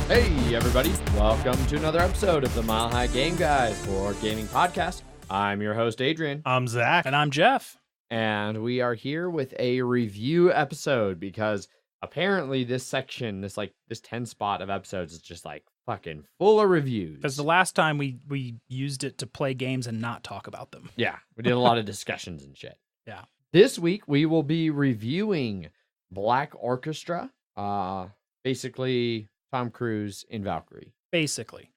Hey everybody, welcome to another episode of the Mile High Game Guys board gaming podcast. I'm your host Adrian. I'm Zach. And I'm Jeff. And we are here with a review episode because apparently this section, this 10 spot of episodes is just like fucking full of reviews. Because the last time we used it to play games and not talk about them. Yeah, we did a lot of discussions and shit. Yeah. This week we will be reviewing Black Orchestra, basically Tom Cruise in Valkyrie. Basically.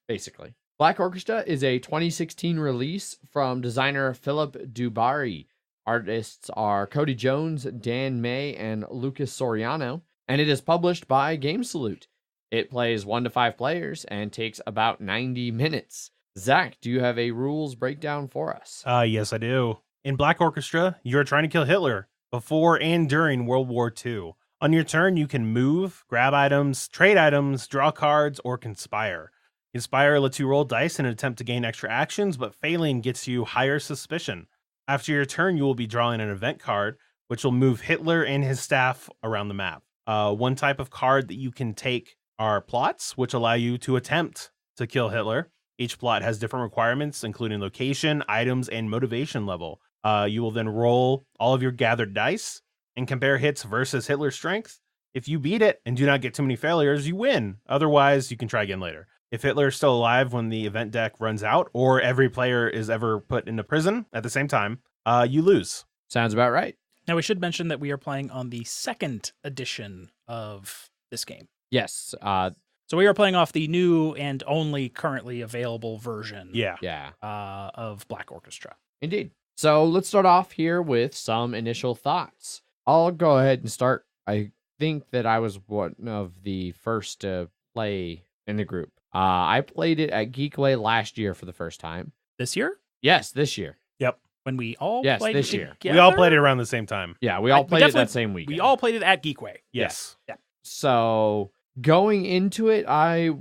Black Orchestra is a 2016 release from designer Philip Dubari. Artists are Cody Jones, Dan May, and Lucas Soriano, and it is published by Game Salute. It plays 1 to 5 players and takes about 90 minutes. Zach, do you have a rules breakdown for us? Yes, I do. In Black Orchestra, you're trying to kill Hitler before and during World War II. On your turn, you can move, grab items, trade items, draw cards, or conspire. Conspire lets you roll dice in an attempt to gain extra actions, but failing gets you higher suspicion. After your turn, you will be drawing an event card, which will move Hitler and his staff around the map. One type of card that you can take are plots, which allow you to attempt to kill Hitler. Each plot has different requirements, including location, items, and motivation level. You will then roll all of your gathered dice and compare hits versus Hitler's strength. If you beat it and do not get too many failures, you win. Otherwise, you can try again later. If Hitler is still alive when the event deck runs out, or every player is ever put into prison at the same time, you lose. Sounds about right. Now we should mention that we are playing on the second edition of this game. Yes. So we are playing off the new and only currently available version Yeah. of Black Orchestra. Indeed. So let's start off here with some initial thoughts. I'll go ahead and start. I think that I was one of the first to play in the group. I played it at Geekway last year for the first time. This year? Yes, this year. Yep. When we all Yes, played this it year. together? We all played it around the same time. Yeah, we all played it definitely- that same weekend. We all played it at Geekway. Yes. Yeah. So going into it, I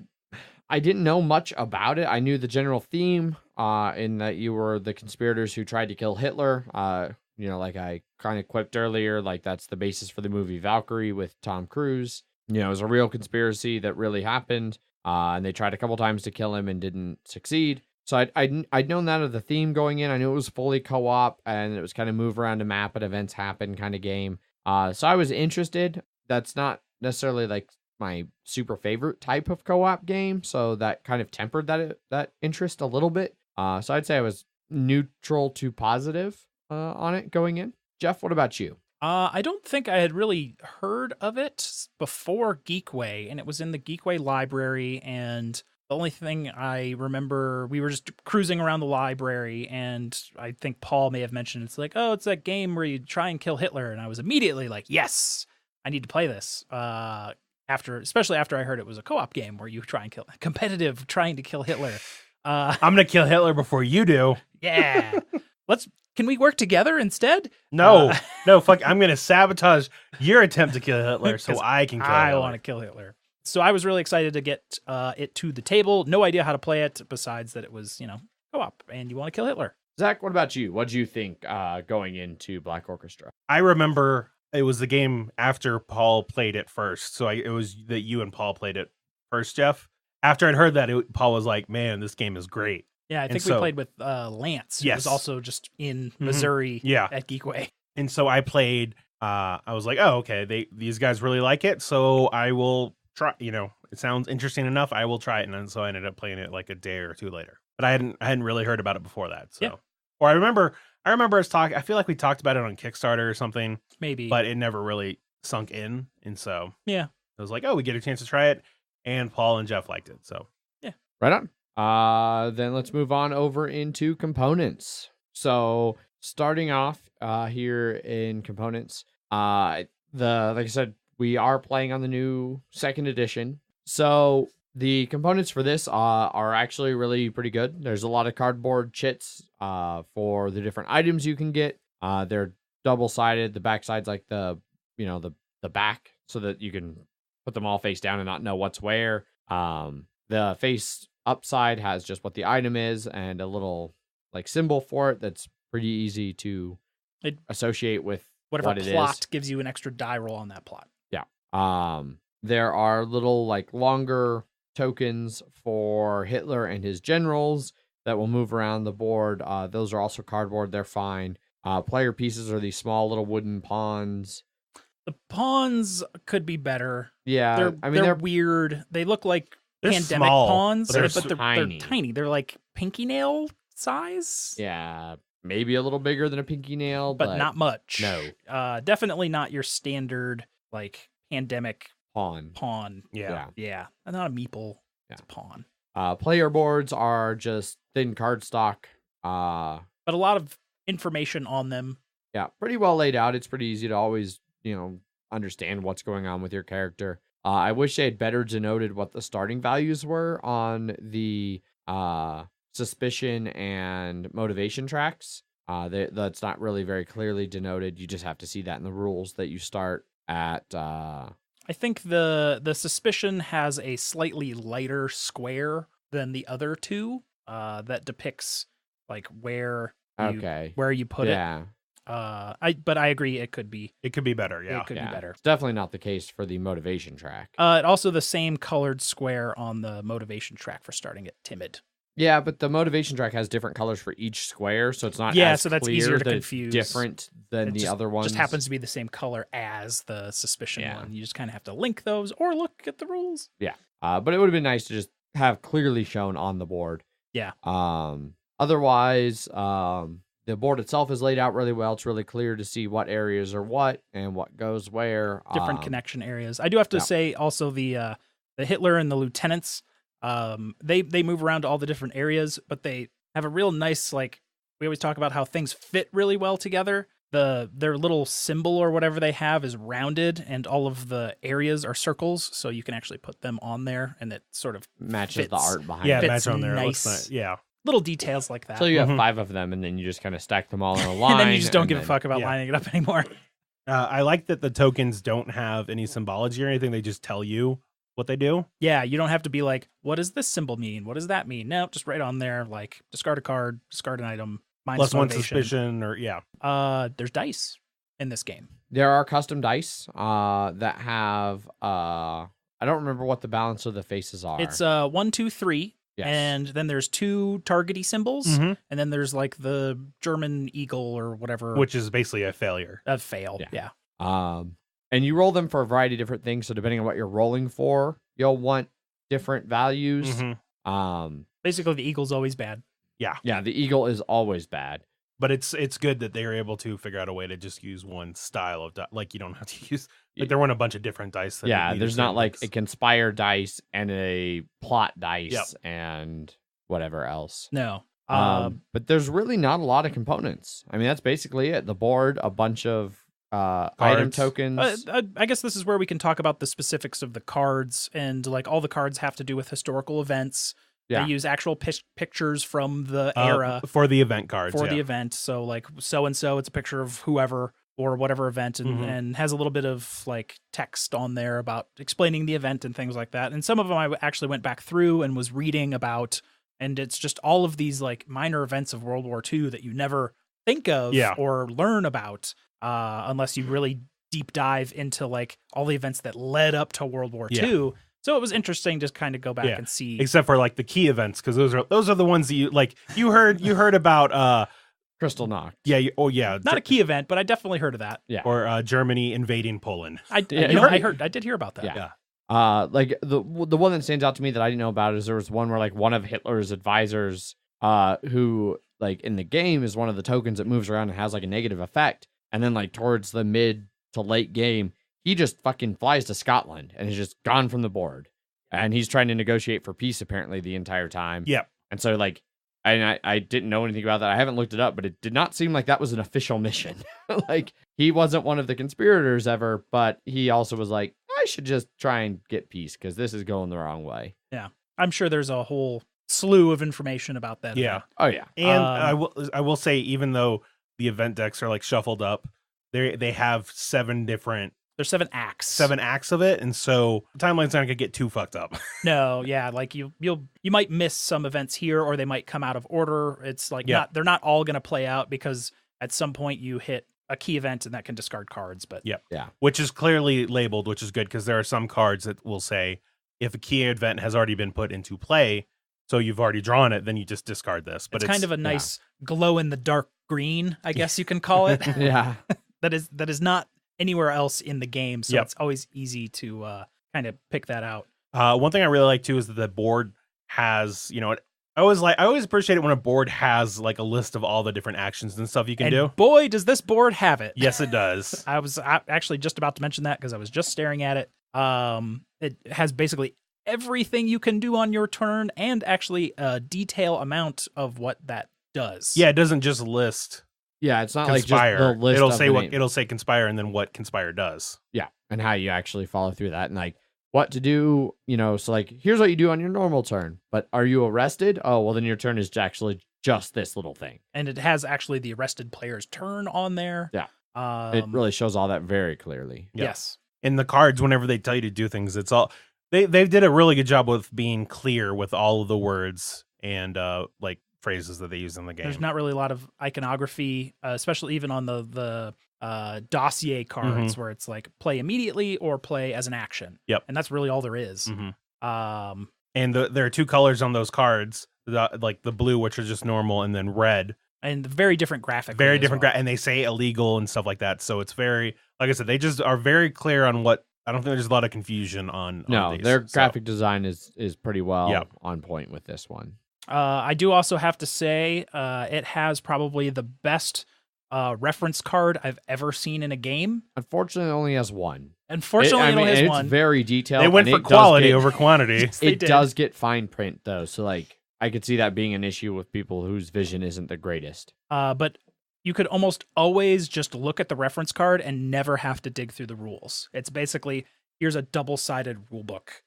didn't know much about it. I knew the general theme, in that you were the conspirators who tried to kill Hitler. Like I kind of quipped earlier, like that's the basis for the movie Valkyrie with Tom Cruise. It was a real conspiracy that really happened, and they tried a couple times to kill him and didn't succeed. So I'd known that of the theme going in. I knew it was fully co-op, and it was kind of move around a map and events happen kind of game. So I was interested. That's not necessarily like my super favorite type of co-op game, so that kind of tempered that interest a little bit. So I'd say I was neutral to positive on it going in. Jeff, what about you? I don't think I had really heard of it before Geekway, and it was in the Geekway library, and the only thing I remember, we were just cruising around the library, and I think Paul may have mentioned it's like, oh, it's that game where you try and kill Hitler, and I was immediately like, yes, I need to play this. Especially after I heard it was a co-op game where you trying to kill Hitler. I'm going to kill Hitler before you do. Yeah. Can we work together instead? No, fuck. I'm going to sabotage your attempt to kill Hitler so I can kill Hitler. I want to kill Hitler. So I was really excited to get it to the table. No idea how to play it besides that it was, co-op and you want to kill Hitler. Zach, what about you? What did you think going into Black Orchestra? I remember it was the game after Paul played it first. So it was that you and Paul played it first, Jeff. After I'd heard that, Paul was like, man, this game is great. Yeah, I think we played with Lance. Yes. It was also just in Missouri at Geekway. And so I played, I was like, oh, okay, these guys really like it. So I will try, it sounds interesting enough. I will try it. And then, so I ended up playing it like a day or two later. But I hadn't really heard about it before that. So, yeah. Or I remember us talking, I feel like we talked about it on Kickstarter or something. Maybe. But it never really sunk in. And so yeah, I was like, oh, we get a chance to try it. And Paul and Jeff liked it. So yeah. Right on. Then let's move on over into components. So starting off here in components, like I said, we are playing on the new second edition. So the components for this are actually really pretty good. There's a lot of cardboard chits for the different items you can get. They're double-sided. The back side's like the back, so that you can put them all face down and not know what's where. The face upside has just what the item is and a little like symbol for it that's pretty easy to associate with whatever what it plot is. gives you an extra die roll on that plot. There are little like longer tokens for Hitler and his generals that will move around the board. Those are also cardboard. They're fine. Player pieces are these small little wooden pawns. The pawns could be better. Yeah, they're weird. They look like They're pandemic small, pawns, but they're they're tiny. tiny. They're like pinky nail size. Yeah, maybe a little bigger than a pinky nail, but not much. No. Definitely not your standard like pandemic pawn. Yeah. And not a meeple. It's a pawn. Player boards are just thin cardstock. But a lot of information on them. Yeah, pretty well laid out. It's pretty easy to always, understand what's going on with your character. I wish they had better denoted what the starting values were on the suspicion and motivation tracks. That's not really very clearly denoted. You just have to see that in the rules that you start at. I think the suspicion has a slightly lighter square than the other two that depicts like where you put it. Yeah. But I agree it could be better. Yeah. It could be better. It's definitely not the case for the motivation track. Also the same colored square on the motivation track for starting at timid. Yeah, but the motivation track has different colors for each square, so it's not so that's easier to confuse. Different than the other ones. Just happens to be the same color as the suspicion one. You just kind of have to link those or look at the rules. Yeah. But it would have been nice to just have clearly shown on the board. Yeah. Otherwise, the board itself is laid out really well. It's really clear to see what areas are what and what goes where. Different connection areas. I do have to say also the Hitler and the lieutenants, they move around to all the different areas, but they have a real nice, like, we always talk about how things fit really well together. Their little symbol or whatever they have is rounded, and all of the areas are circles, so you can actually put them on there, and it sort of matches fits. the art behind it. it. Match on there. Nice. It looks nice. Yeah. Little details like that. So you have 5 of them, and then you just kind of stack them all in a line. And then you just don't give a fuck about lining it up anymore. I like that the tokens don't have any symbology or anything. They just tell you what they do. Yeah, you don't have to be like, what does this symbol mean? What does that mean? No, just right on there, like, discard a card, discard an item, minus Plus one motivation. suspicion, or There's dice in this game. There are custom dice that have, I don't remember what the balance of the faces are. It's 1, 2, 3. Yes. And then there's 2 targety symbols, and then there's like the German eagle or whatever, which is basically a failure. A fail. Yeah. And you roll them for a variety of different things. So depending on what you're rolling for, you'll want different values. Basically, the eagle's always bad. Yeah, the eagle is always bad. But it's good that they were able to figure out a way to just use one style of like you don't have to use there weren't a bunch of different dice. There's not like a conspire dice and a plot dice and whatever else. No. But there's really not a lot of components. I mean, that's basically it. The board, a bunch of item tokens. I guess this is where we can talk about the specifics of the cards, and like all the cards have to do with historical events. Yeah. They use actual pictures from the era for the event cards. The event. So like so-and-so, it's a picture of whoever or whatever event, and has a little bit of like text on there about explaining the event and things like that. And some of them I actually went back through and was reading about, and it's just all of these like minor events of World War II that you never think of or learn about unless you really deep dive into like all the events that led up to World War II. So it was interesting to kind of go back and see, except for like the key events, because those are the ones that you heard about Crystal Knock. Not a key event, but I definitely heard of that. Yeah, or Germany invading Poland. I did hear about that. Yeah. Like the one that stands out to me that I didn't know about is there was one where like one of Hitler's advisors, who like in the game is one of the tokens that moves around and has like a negative effect, and then like towards the mid to late game, he just fucking flies to Scotland and is just gone from the board. And he's trying to negotiate for peace apparently the entire time. Yeah. And so like, I didn't know anything about that. I haven't looked it up, but it did not seem like that was an official mission. Like he wasn't one of the conspirators ever, but he also was like, I should just try and get peace because this is going the wrong way. Yeah. I'm sure there's a whole slew of information about that. Yeah. Oh yeah. And I will say, even though the event decks are like shuffled up, they have 7 different. There's 7 acts. 7 acts of it, and so the timeline's not gonna get too fucked up. No, yeah, like you might miss some events here, or they might come out of order. It's like they're not all gonna play out because at some point you hit a key event and that can discard cards. But yeah, which is clearly labeled, which is good because there are some cards that will say if a key event has already been put into play, so you've already drawn it, then you just discard this. But it's kind of a nice glow in the dark green, I guess you can call it. Yeah. that is not anywhere else in the game, so Yep. it's always easy to kind of pick that out. One thing I really like too is that the board has, I always appreciate it when a board has like a list of all the different actions and stuff you can And do. boy, does this board have it. Yes, it does. I was actually just about to mention that because I was just staring at it. It has basically everything you can do on your turn and actually a detail amount of what that does. Yeah, it doesn't just list Yeah, it's not conspire. like just the list. It'll of say the what name. it'll say conspire and then what conspire does. Yeah, and how you actually follow through that, and like what to do. So like here's what you do on your normal turn. But are you arrested? Oh, well then your turn is actually just this little thing. And it has actually the arrested player's turn on there. Yeah. It really shows all that very clearly. Yeah. Yes. In the cards, whenever they tell you to do things, it's all they did a really good job with being clear with all of the words and like phrases that they use in the game. There's not really a lot of iconography, especially even on the dossier cards where it's like play immediately or play as an action. Yep. And that's really all there is. Mhm. And there are two colors on those cards, like the blue, which is just normal, and then red. And very different graphic. Very different, and they say illegal and stuff like that. So it's very, like I said, they just are very clear on what. I don't think there's a lot of confusion on. No, these, their so. graphic design is pretty well Yep. on point with this one. I do also have to say it has probably the best reference card I've ever seen in a game. Unfortunately, it only has one. Unfortunately, it only has it's one. very detailed. They went and for it does quality get- over quantity. Yes, they It did. does get fine print though, so like I could see that being an issue with people whose vision isn't the greatest. But you could almost always just look at the reference card and never have to dig through the rules. It's basically, here's a double-sided rule book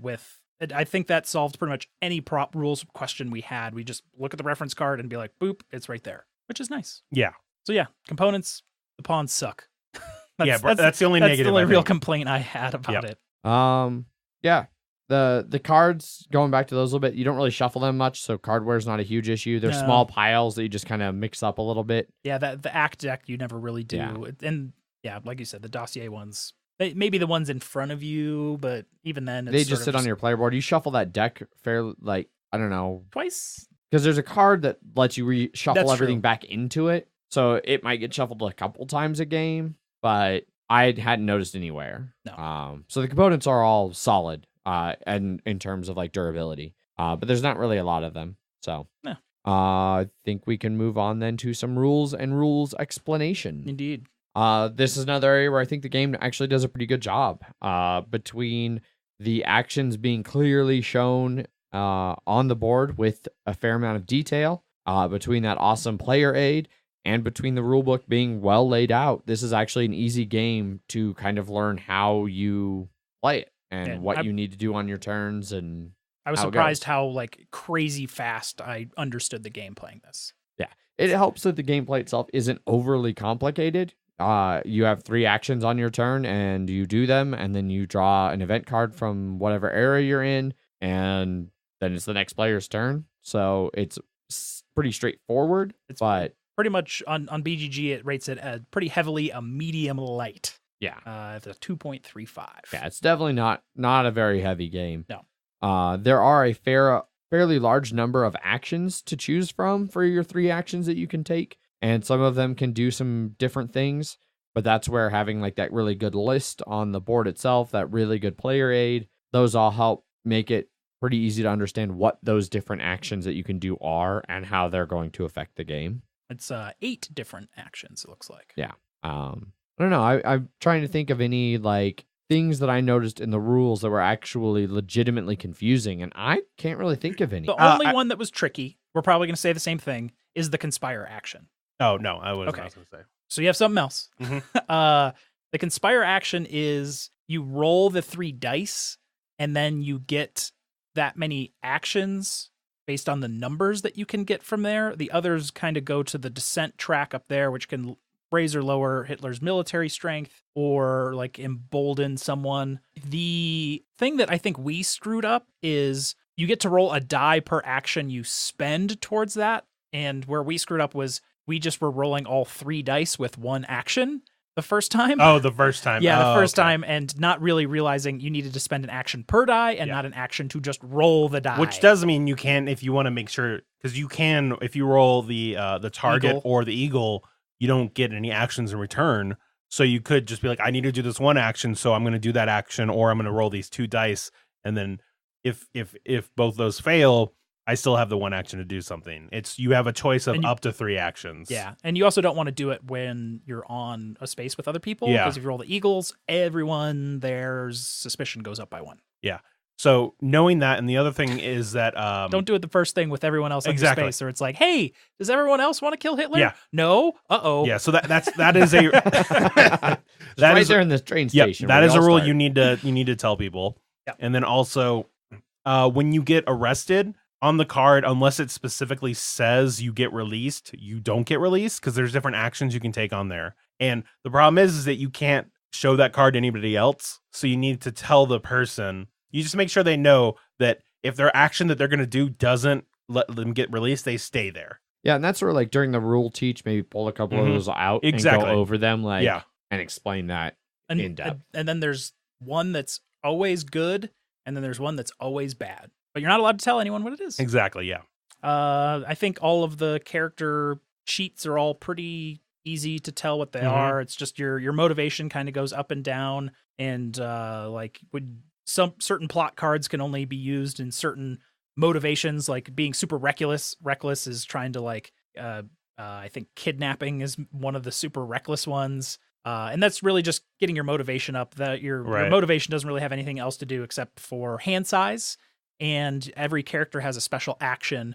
with... I think that solved pretty much any prop rules question we had. We just look at the reference card and be like, boop, it's right there, which is nice. Yeah. So yeah, components, the pawns suck. That's the only that's negative. the only I real think. complaint I had about Yep. it. Yeah. The cards, going back to those a little bit, you don't really shuffle them much, so cardware is not a huge issue. They're No. small piles that you just kind of mix up a little bit. Yeah, the act deck you never really do. Yeah. And yeah, like you said, the dossier ones, maybe the ones in front of you, but even then, it's They sort just of sit on your player board. You shuffle that deck fairly, like, I don't know, twice. because there's a card that lets you reshuffle That's everything true. back into it, so it might get shuffled a couple times a game, but I hadn't noticed anywhere. No. So the components are all solid, and in terms of like durability, but there's not really a lot of them. So, No. I think we can move on then to some rules and rules explanation. Indeed. This is another area where I think the game actually does a pretty good job. Between the actions being clearly shown on the board with a fair amount of detail, between that awesome player aid, and between the rulebook being well laid out, this is actually an easy game to kind of learn how you play it and Yeah, what you need to do on your turns. And I was how it surprised goes. how like crazy fast I understood the game playing this. it helps that the gameplay itself isn't overly complicated. You have 3 actions on your turn, and you do them, and then you draw an event card from whatever area you're in, and then it's the next player's turn. So it's pretty straightforward. It's But pretty much on BGG, it rates it as pretty heavily a medium light. yeah, It's a 2.35. yeah, it's definitely not a very heavy game. No. There are a fairly large number of actions to choose from for your 3 actions that you can take, and some of them can do some different things, but that's where having like that really good list on the board itself, that really good player aid, those all help make it pretty easy to understand what those different actions that you can do are and how they're going to affect the game. It's 8 different actions, it looks like. Yeah. I don't know. I'm trying to think of any like things that I noticed in the rules that were actually legitimately confusing, and I can't really think of any. The only one that was tricky, we're probably going to say the same thing, is the conspire action. Oh no, I was Okay. not going to say. So you have something else. Mhm. The conspire action is you roll the 3 dice, and then you get that many actions based on the numbers that you can get from there. The others kind of go to the descent track up there, which can raise or lower Hitler's military strength or like embolden someone. The thing that I think we screwed up is you get to roll a die per action you spend towards that. And where we screwed up was we just were rolling all 3 dice with 1 action. the first time. Oh, the first time. Yeah, the first okay. time, and not really realizing you needed to spend an action per die and not an action to just roll the die. Which does mean you can, if you want to make sure, because you can, if you roll the target Eagle. or the eagle, you don't get any actions in return. So you could just be like, I need to do this one action, so I'm going to do that action, or I'm going to roll these 2 dice, and then if both those fail, I still have the one action to do something. You have a choice of up to 3 actions. Yeah, and you also don't want to do it when you're on a space with other people, Yeah. because if you roll the eagles, everyone there's suspicion goes up by 1. Yeah. So knowing that, and the other thing is that Don't do it the first thing with everyone else on Exactly. your space, or it's like, hey, does everyone else want to kill Hitler? Yeah. No. Uh-oh. Yeah. So that is a that right is there in the train Yep, station. that where is we a all rule start. you need to tell people. Yep. And then also, when you get arrested on the card, unless it specifically says you get released, you don't get released, because there's different actions you can take on there. And the problem is that you can't show that card to anybody else. So you need to tell the person. You just make sure they know that if their action that they're going to do doesn't let them get released, they stay there. Yeah, and that's where like during the rule teach, maybe pull a couple of Mhm. those out Exactly. and go over them, like Yeah. and explain that in And, depth. and then there's one that's always good, and then there's one that's always bad. But you're not allowed to tell anyone what it is. Exactly. Yeah. I think all of the character cheats are all pretty easy to tell what they Mhm. are. It's just your motivation kind of goes up and down, and like some certain plot cards can only be used in certain motivations, like being super reckless. Reckless is trying to like I think kidnapping is one of the super reckless ones. And that's really just getting your motivation up. That your motivation doesn't really have anything else to do except for hand size. And every character has a special action,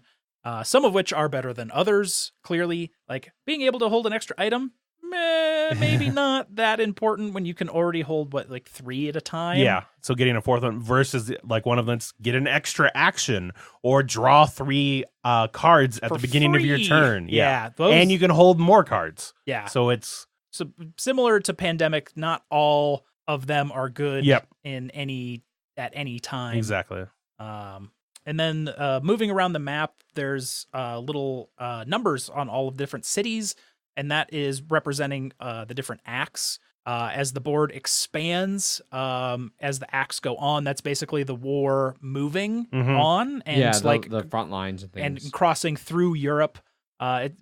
some of which are better than others, clearly. Like being able to hold an extra item, maybe not that important when you can already hold, like 3 at a time? Yeah, so getting a 4th one versus like one of them's get an extra action or draw 3 cards at For the beginning of your free. turn. Yeah, and you can hold more cards. Yeah. So it's... So similar to Pandemic, not all of them are good at any time. Exactly. And then moving around the map, there's little numbers on all of the different cities, and that is representing the different acts. As the board expands, as the acts go on, that's basically the war moving on, and like the front lines and things, and crossing through Europe.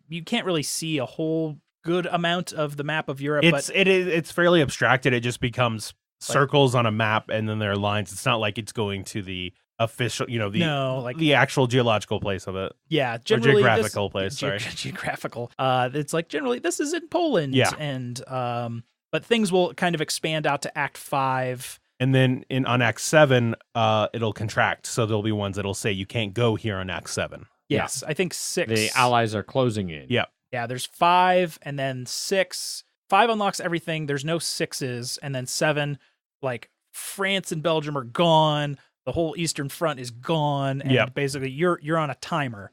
You can't really see a whole good amount of the map of Europe. It's fairly abstracted. It just becomes circles on a map, and then there are lines. It's not like it's going to the official, the actual geological place of it. Yeah, generally geographical place. Sorry, geographical. It's like generally this is in Poland. Yeah, and but things will kind of expand out to Act 5. And then on Act 7, it'll contract. So there'll be ones that'll say you can't go here on Act 7. Yes, I think 6. The allies are closing in. Yeah. Yeah, there's 5 and then 6. 5 unlocks everything. There's no 6s. And then 7, like France and Belgium are gone. The whole Eastern Front is gone. And basically you're on a timer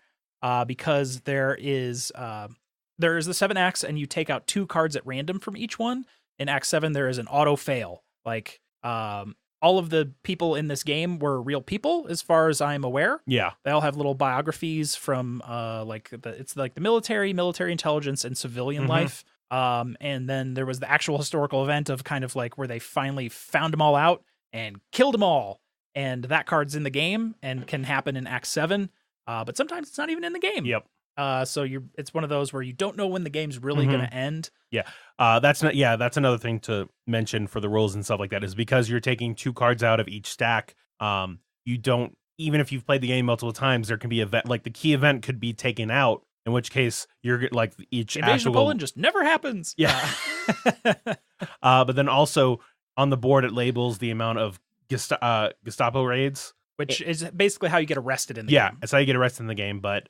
because there is the 7 acts, and you take out 2 cards at random from each one. In Act 7, there is an auto fail. Like all of the people in this game were real people, as far as I'm aware. Yeah, they all have little biographies from it's like the military intelligence, and civilian life. And then there was the actual historical event of kind of like where they finally found them all out and killed them all. And that card's in the game and can happen in Act 7. But sometimes it's not even in the game. Yep. So it's one of those where you don't know when the game's really going to end. Yeah. That's another thing to mention for the rules and stuff like that, is because you're taking 2 cards out of each stack. You don't, even if you've played the game multiple times, there can be event, like the key event could be taken out, in which case you're like each Invasion of Poland just never happens. Yeah. But then also on the board, it labels the amount of Gestapo raids, which is basically how you get arrested in the game. Yeah, it's how you get arrested in the game, but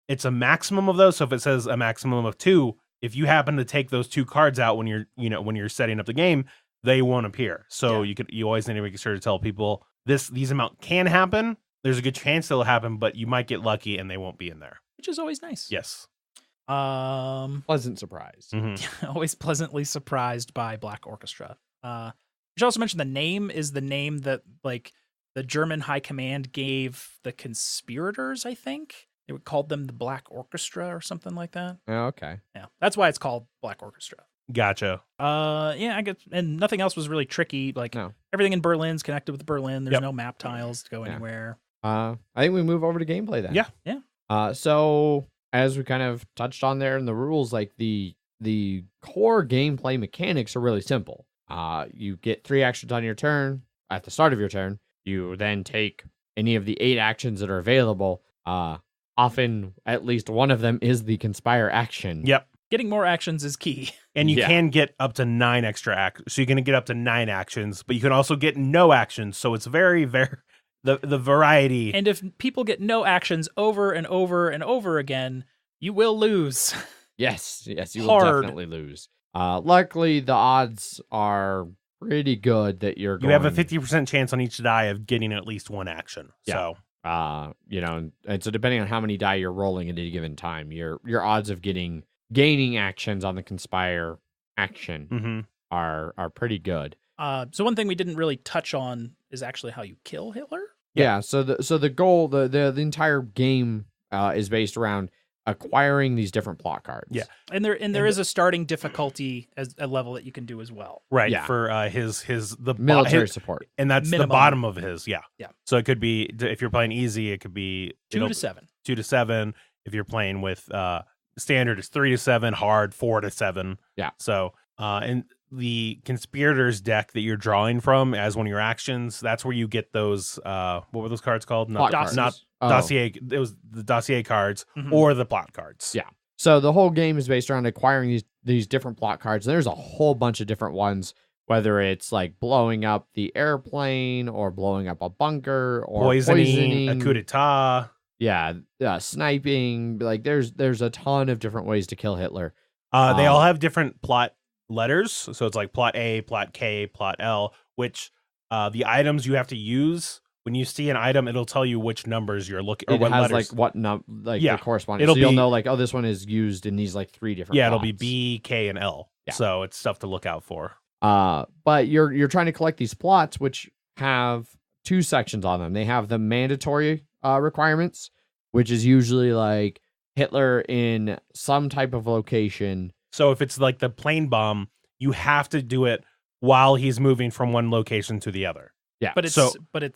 it's a maximum of those. So if it says a maximum of 2, if you happen to take those 2 cards out when you're setting up the game, they won't appear. So you always need to make sure to tell people these amount can happen. There's a good chance it'll happen, but you might get lucky and they won't be in there, which is always nice. Yes. Pleasant surprise. Always pleasantly surprised by Black Orchestra. You should also mention the name is the name that like the German High Command gave the conspirators, I think. They would call them the Black Orchestra or something like that. Oh, okay. Yeah, that's why it's called Black Orchestra. Gotcha. Yeah, I guess, and nothing else was really tricky. Like No. everything in Berlin's connected with Berlin. There's Yep. no map tiles to go Yeah. anywhere. I think we move over to gameplay then. Yeah. So as we kind of touched on there in the rules, like the core gameplay mechanics are really simple. You get 3 actions on your turn at the start of your turn. You then take any of the 8 actions that are available. Often at least one of them is the conspire action. Yep. Getting more actions is key. And you Yeah. can get up to 9 extra actions. So you're going to get up to 9 actions, but you can also get no actions. So it's very, very, the variety. And if people get no actions over and over and over again, you will lose. Yes, you will Hard. definitely lose. Luckily, the odds are pretty good that you're You going... have a 50% chance on each die of getting at least 1 action. Yeah. So, and so depending on how many die you're rolling at any given time, your odds of gaining actions on the conspire action are pretty good. So one thing we didn't really touch on is actually how you kill Hitler. Yeah. So the goal, the entire game is based around acquiring these different plot cards. Yeah. And there is a starting difficulty as a level that you can do as well. right. Yeah. For the Military support. and that's Minimum. the bottom of his. Yeah. Yeah. So it could be, if you're playing easy, it could be 2 to 7. 2 to 7. If you're playing with standard, it's 3 to 7. Hard, 4 to 7. Yeah. So and the conspirators deck that you're drawing from as one of your actions, that's where you get those. What were those cards called? Plot cards. Not Oh. dossier. It was the dossier cards Mhm. or the plot cards. Yeah. So the whole game is based around acquiring these different plot cards. There's a whole bunch of different ones, whether it's like blowing up the airplane or blowing up a bunker or Poisoning, a coup d'etat. Yeah, sniping. Like there's a ton of different ways to kill Hitler. They all have different plot letters. So it's like plot A, plot K, plot L, which the items you have to use. When you see an item, it'll tell you which numbers you're looking, or It what has letters. like what the corresponding. It'll So you'll be- know like, oh, this one is used in these like 3 different. Yeah, it'll be plots. B, K, and L. Yeah. So it's stuff to look out for. But you're trying to collect these plots, which have 2 sections on them. They have the mandatory requirements, which is usually like Hitler in some type of location. So if it's like the plane bomb, you have to do it while he's moving from one location to the other. Yeah, But it's So-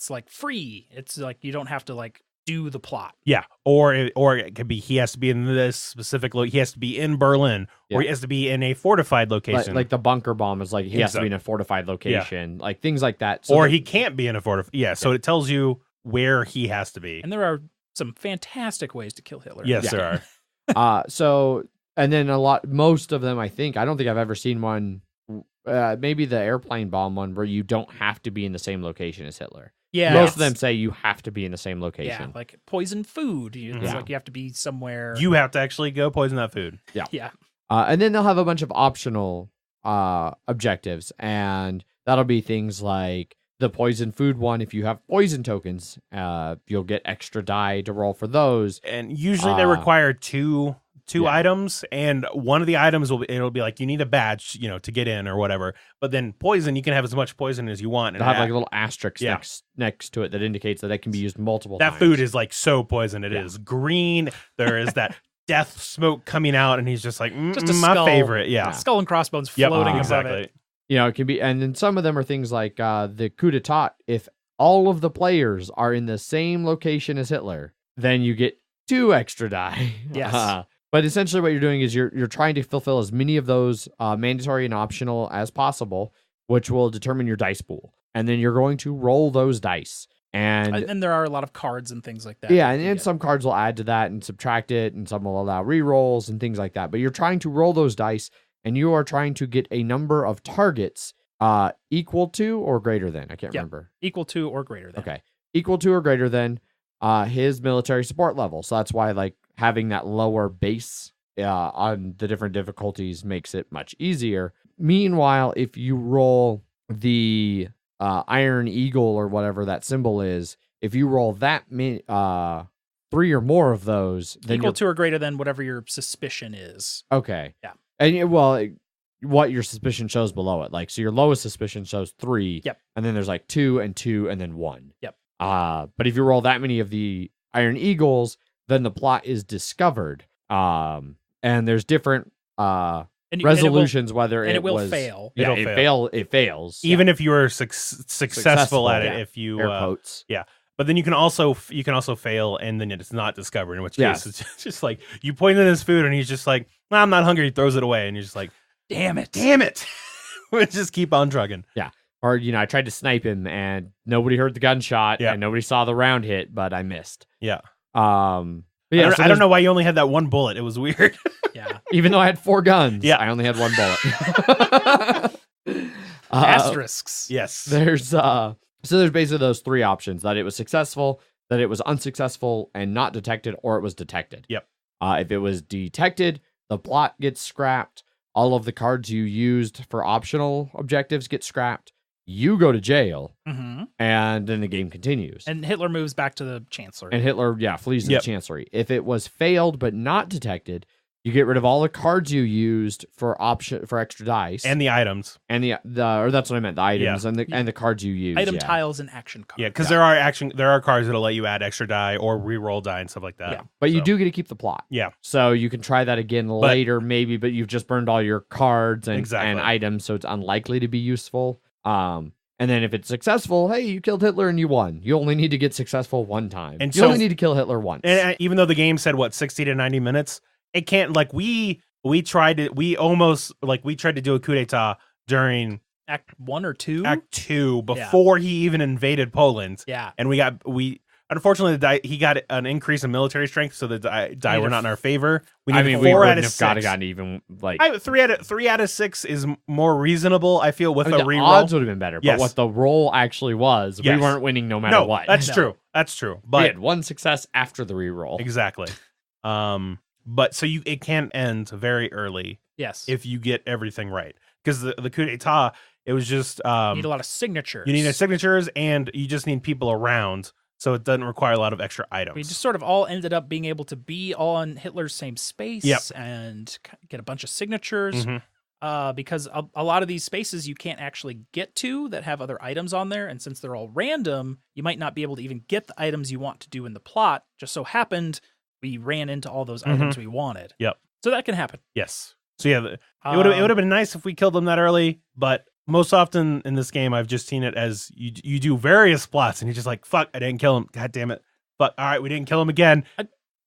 like free. It's like you don't have to like do the plot. Yeah, or it could be he has to be in this specific he has to be in Berlin, or he has to be in a fortified location, like the bunker bomb is like he has to be in a fortified location, like things like that. So or he can't be in a fortified. Yeah, so it tells you where he has to be. And there are some fantastic ways to kill Hitler. Yes, Yeah. there are. So and then most of them, I don't think I've ever seen one. Maybe the airplane bomb one where you don't have to be in the same location as Hitler. Yeah. Most of them say you have to be in the same Yeah, location. like poison food. It's Yeah. like you have to be somewhere. You have to actually go poison that food. yeah. And then they'll have a bunch of optional objectives, and that'll be things like the poison food one. If you have poison tokens, you'll get extra die to roll for those. And usually they require two items, and one of the items it'll be like you need a badge, to get in or whatever. But then poison, you can have as much poison as you want, and They'll have like a little asterisk next to it that indicates that it can be used multiple times. that food is like so poison. It is green. There is that death smoke coming out, and he's just like Just a my skull. favorite. Yeah, Skull and crossbones Yep, floating above exactly. it. It can be, and then some of them are things like the coup d'etat. If all of the players are in the same location as Hitler, then you get 2 extra die. Yes. But essentially what you're doing is you're trying to fulfill as many of those mandatory and optional as possible, which will determine your dice pool. And then you're going to roll those dice. And there are a lot of cards and things like that. yeah, that you and get. some cards will add to that and subtract it, and some will allow re-rolls and things like that. But you're trying to roll those dice, and you are trying to get a number of targets equal to or greater than. I can't remember. Equal to or greater than. Okay. Equal to or greater than his military support level. So that's why like having that lower base on the different difficulties makes it much easier. Meanwhile, if you roll the Iron Eagle or whatever that symbol is, if you roll that 3 or more of those, then Equal to or greater than whatever your suspicion is. okay. Yeah. And what your suspicion shows below it. Like, so your lowest suspicion shows 3. Yep. And then there's like 2 and 2 and then 1. Yep. But if you roll that many of the Iron Eagles, then the plot is discovered. And there's different And resolutions, whether and it it will was fail. Yeah, It'll it fails. even if you were successful at it. yeah. If you Air quotes. but then you can also fail, and then it's not discovered. In which case, Yes. it's just like you poison his food, and he's just like, "Nah, I'm not hungry." He throws it away, and you're just like, Damn it. We just keep on trucking. Or I tried to snipe him, and nobody heard the gunshot, Yeah. and nobody saw the round hit, but I missed. Yeah. But yeah, I don't know why you only had that one bullet. It was weird. Yeah. Even though I had 4 guns, Yeah. I only had 1 bullet. Asterisks. Yes. There's basically those 3 options: that it was successful, that it was unsuccessful and not detected, or it was detected. Yep. If it was detected, the plot gets scrapped. All of the cards you used for optional objectives get scrapped. You go to jail, Mm-hmm. and then the game continues. And Hitler moves back to the Chancellor. And Hitler, flees to Yep. the Chancellery. If it was failed but not detected, you get rid of all the cards you used for extra dice, And the items. and the or that's what I meant, the items and the cards you use. Item tiles and action cards. Yeah, because there are cards that'll let you add extra die or re-roll die and stuff like that. Yeah, but you So, do get to keep the plot. Yeah. So you can try that again later, maybe, but you've just burned all your cards and Exactly. items, so it's unlikely to be useful. And then if it's successful, hey, you killed Hitler and you won. You only need to get successful 1 time. And you so- only need to kill Hitler once. And even though the game said 60 to 90 minutes, it can't we tried to do a coup d'etat during Act 1 or 2. Act 2 before he even invaded Poland. Yeah. And unfortunately he got an increase in military strength, so the die were not in our favor. We we needed 4 wouldn't out of have 6. gotten even like 3 out of 6 is more reasonable, I feel, with I a mean, the reroll. odds would have been better, Yes. but what the roll actually was, Yes. we weren't winning no matter what. That's No. true. That's true. We But had 1 success after the reroll. exactly. But so it can end very early Yes. if you get everything right, because the coup d'etat, it was just You need a lot of signatures. you need signatures, and you just need people around, so it doesn't require a lot of extra items. We just sort of all ended up being able to be all in Hitler's same space Yep. and get a bunch of signatures. Mhm. Because a lot of these spaces you can't actually get to that have other items on there. And since they're all random, you might not be able to even get the items you want to do in the plot. Just so happened, we ran into all those items we wanted. Yep. So that can happen. Yes. So yeah, it would have been nice if we killed them that early, but most often in this game, I've just seen it as you do various plots, and you're just like, fuck, I didn't kill him. God damn it. But all right, we didn't kill him again.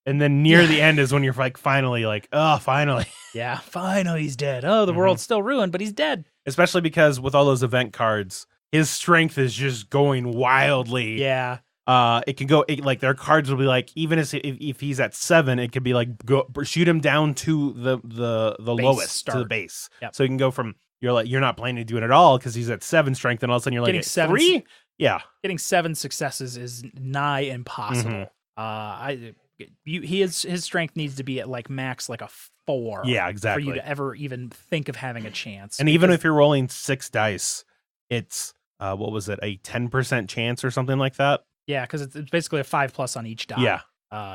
And then near the end is when you're like, finally, finally. Yeah, finally he's dead. Oh, the world's still ruined, but he's dead. Especially because with all those event cards, his strength is just going wildly. Yeah. It can go their cards will be like, even if he's at 7, it could be like shoot him down to the lowest start. to the base. Yep. So you can go from you're not planning to do it at all because he's at 7 strength, and all of a sudden you're like Getting at 7 3. Yeah. Getting 7 successes is nigh impossible. His strength needs to be at like max like a 4. Yeah, exactly. For you to ever even think of having a chance. And even if you're rolling 6 dice, it's what was it, a 10% chance or something like that? Yeah, because it's basically a 5+ on each die.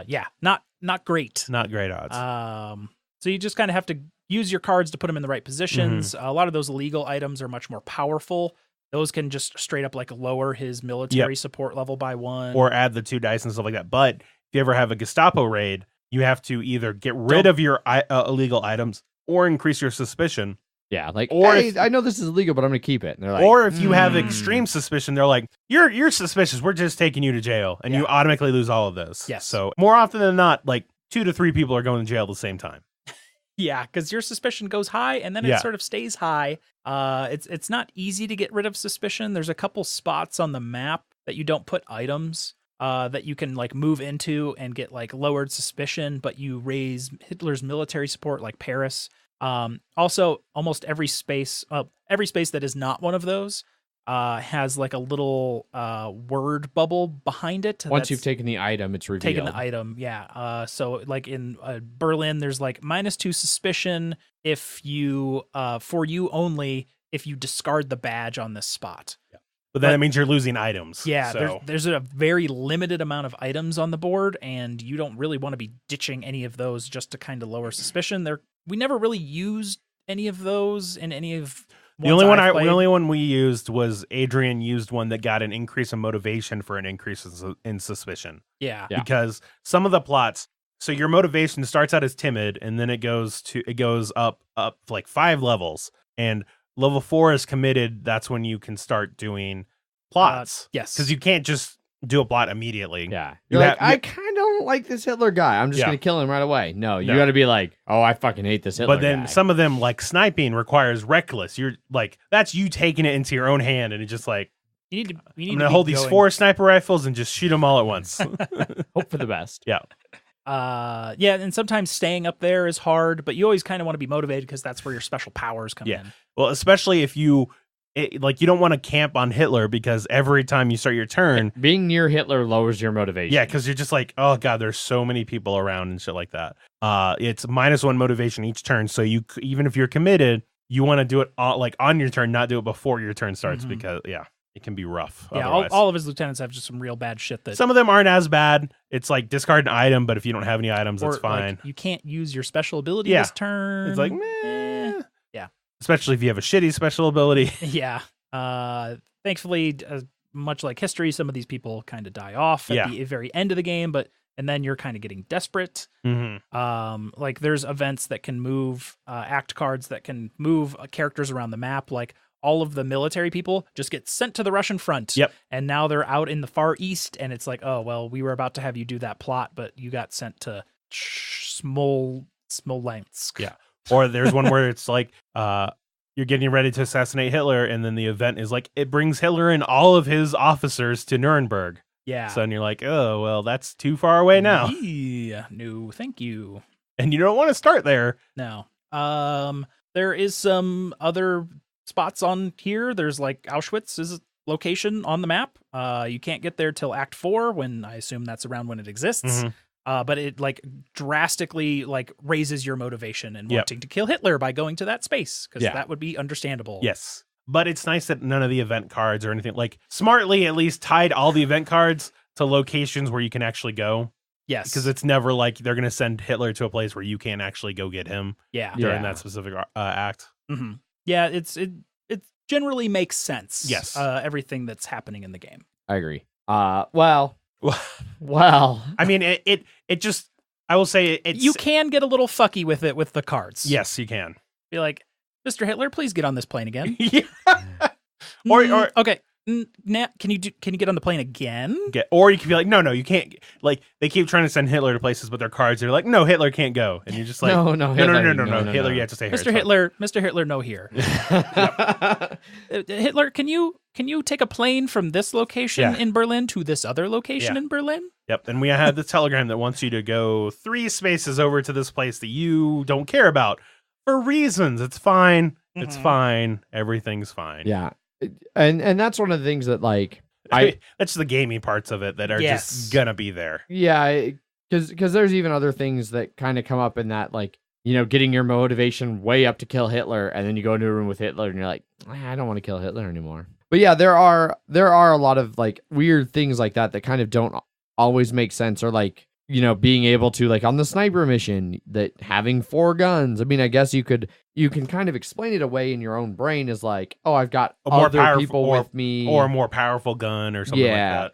Yeah. Not great. Not great odds. So you just kind of have to use your cards to put them in the right positions. A lot of those illegal items are much more powerful. Those can just straight up like lower his military support level by 1. Or add the 2 dice and stuff like that. But if you ever have a Gestapo raid, you have to either get rid of your illegal items or increase your suspicion. Yeah, like, or hey, I know this is illegal, but I'm going to keep it. And they're like, or if you have extreme suspicion, they're like, you're suspicious. We're just taking you to jail. And you automatically lose all of this. Yes. So more often than not, like 2 to 3 people are going to jail at the same time. Yeah, because your suspicion goes high and then it sort of stays high. It's not easy to get rid of suspicion. There's a couple spots on the map that you don't put items that you can like move into and get like lowered suspicion, but you raise Hitler's military support, like Paris. Also, almost every space that is not one of those has like a little word bubble behind it. Once you've taken the item, it's revealed. Taken the item, yeah. So like in Berlin, there's like -2 suspicion if you for you only if you discard the badge on this spot. Yeah. But then it means you're losing items. Yeah, so. there's a very limited amount of items on the board, and you don't really want to be ditching any of those just to kind of lower suspicion. We never really used any of those in any of The only one we used was Adrian used one that got an increase in motivation for an increase in suspicion. Yeah. Because some of the plots, So your motivation starts out as timid, and then it goes up like 5 levels. And level 4 is committed. That's when you can start doing plots. Yes. Because you can't just do a plot immediately. Yeah. You're like, I kind of don't like this Hitler guy. I'm just going to kill him right away. No, you got to be like, oh, I fucking hate this Hitler guy. But then some of them, like sniping, requires reckless. You're like, that's you taking it into your own hand, and it's just like, you need I'm going to hold these 4 sniper rifles and just shoot them all at once. Hope for the best. Yeah. And sometimes staying up there is hard, but you always kind of want to be motivated because that's where your special powers come in. Well, especially if you don't want to camp on Hitler, because every time you start your turn, being near Hitler lowers your motivation. Yeah, because you're just like, oh god, there's so many people around and shit like that. It's -1 motivation each turn, so you even if you're committed, you want to do it on your turn, not do it before your turn starts, because it can be rough. Yeah, all of his lieutenants have just some real bad shit. That some of them aren't as bad. It's like discard an item, but if you don't have any items, that's fine. Like, you can't use your special ability this turn. It's like, meh. Yeah. Especially if you have a shitty special ability. Yeah. Thankfully, much like history, some of these people kind of die off at the very end of the game, and then you're kind of getting desperate. Like there's events that can move act cards that can move characters around the map. Like all of the military people just get sent to the Russian front. Yep. And now they're out in the Far East, and it's like, oh, well, we were about to have you do that plot, but you got sent to Smolensk. Yeah. Or there's one where it's like, you're getting ready to assassinate Hitler, and then the event is like, it brings Hitler and all of his officers to Nuremberg. Yeah. So then you're like, oh, well, that's too far away now. Yeah. No, thank you. And you don't want to start there. No. There is some other spots on here. There's like Auschwitz is a location on the map. You can't get there till Act 4, when I assume that's around when it exists. But it like drastically like raises your motivation and wanting to kill Hitler by going to that space, because that would be understandable. Yes. But it's nice that none of the event cards or anything, like smartly at least tied all the event cards to locations where you can actually go. Yes. Because it's never like they're going to send Hitler to a place where you can't actually go get him during that specific act. Yeah, it generally makes sense. Yes. Everything that's happening in the game. I agree. Well, I mean, it just, I will say it's... You can get a little fucky with it with the cards. Yes, you can. Be like, Mr. Hitler, please get on this plane again. Or okay. Can you get on the plane again? Or you can be like, no, you can't. Like, they keep trying to send Hitler to places with their cards. They're like, no, Hitler can't go. And you're just like, no, Hitler, you have to stay here. Mr. Hitler, no here. Hitler, can you take a plane from this location in Berlin to this other location in Berlin? Yep. And we have the telegram that wants you to go 3 spaces over to this place that you don't care about for reasons. It's fine. It's fine. Everything's fine. Yeah. And that's one of the things that, like, that's the gaming parts of it that are just gonna be there. Yeah, because there's even other things that kind of come up in that, like, you know, getting your motivation way up to kill Hitler, and then you go into a room with Hitler, and you're like, I don't want to kill Hitler anymore. But yeah, there are a lot of like weird things like that kind of don't always make sense, or like, you know, being able to, like on the sniper mission, that having 4 guns. I mean, I guess you can kind of explain it away in your own brain as like, oh, I've got other people with me, or a more powerful gun or something like that.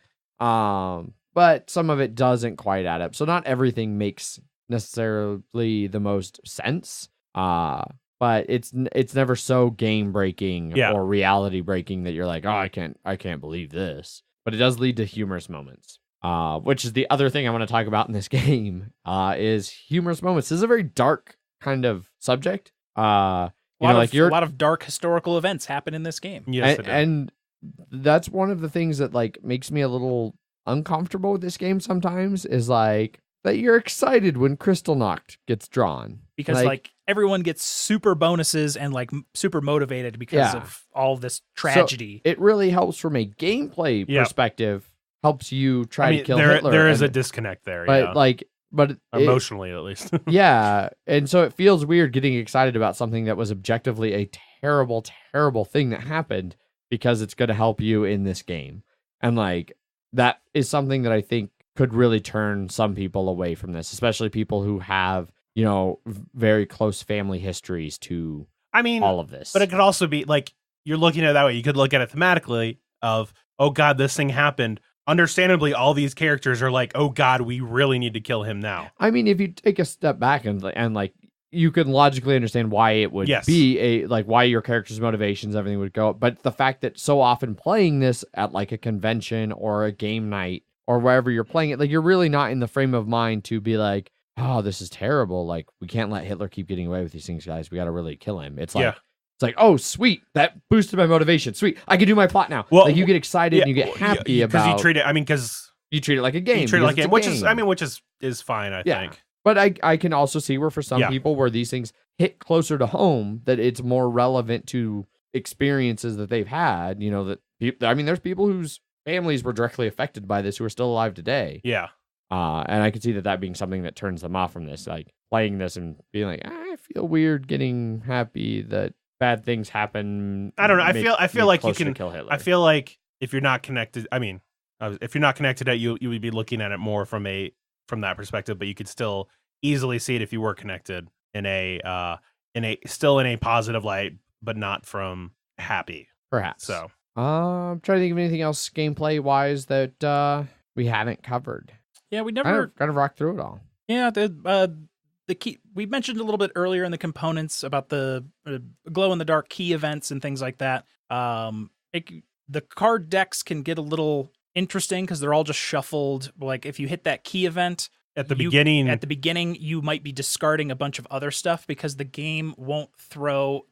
But some of it doesn't quite add up. So not everything makes necessarily the most sense. But it's never so game breaking or reality breaking that you're like, oh, I can't believe this. But it does lead to humorous moments. Which is the other thing I want to talk about in this game, is humorous moments. This is a very dark kind of subject. A lot of dark historical events happen in this game. Yes, and that's one of the things that like makes me a little uncomfortable with this game sometimes, is like that you're excited when Kristallnacht gets drawn. Because like everyone gets super bonuses and like super motivated because of all this tragedy. So it really helps from a gameplay perspective. Helps you try to kill Hitler. There is a disconnect there, but emotionally at least. Yeah, and so it feels weird getting excited about something that was objectively a terrible, terrible thing that happened, because it's going to help you in this game, and like that is something that I think could really turn some people away from this, especially people who have, you know, very close family histories to. I mean, all of this, but it could also be like, you're looking at it that way. You could look at it thematically of, oh God, this thing happened. understandably, all these characters are like, oh God, we really need to kill him now. I mean, if you take a step back and like you can logically understand why it would be why your character's motivations, everything would go. But the fact that so often playing this at like a convention or a game night or wherever you're playing it, like you're really not in the frame of mind to be like, oh, this is terrible. Like we can't let Hitler keep getting away with these things, guys. We got to really kill him. It's like, it's like, oh, sweet. That boosted my motivation. Sweet. I can do my plot now. Well, like you get excited and you get happy about. Because you treat it, because you treat it like a game. You treat it like a game, which is fine, I think. But I can also see where for some people where these things hit closer to home, that it's more relevant to experiences that they've had. You know, there's people whose families were directly affected by this who are still alive today. Yeah. And I could see that being something that turns them off from this, like playing this and being like, I feel weird getting happy that bad things happen. I don't know. I feel like you can kill Hitler. I feel like if you're not connected, if you're not connected, you would be looking at it more from that perspective, but you could still easily see it if you were connected in a positive light, but not from happy. Perhaps. So I'm trying to think of anything else gameplay wise that we haven't covered. Yeah, we never kind of rocked through it all. Yeah, the key we mentioned a little bit earlier in the components about the glow in the dark key events and things like that. The card decks can get a little interesting because they're all just shuffled. Like if you hit that key event at the beginning, you might be discarding a bunch of other stuff because the game won't throw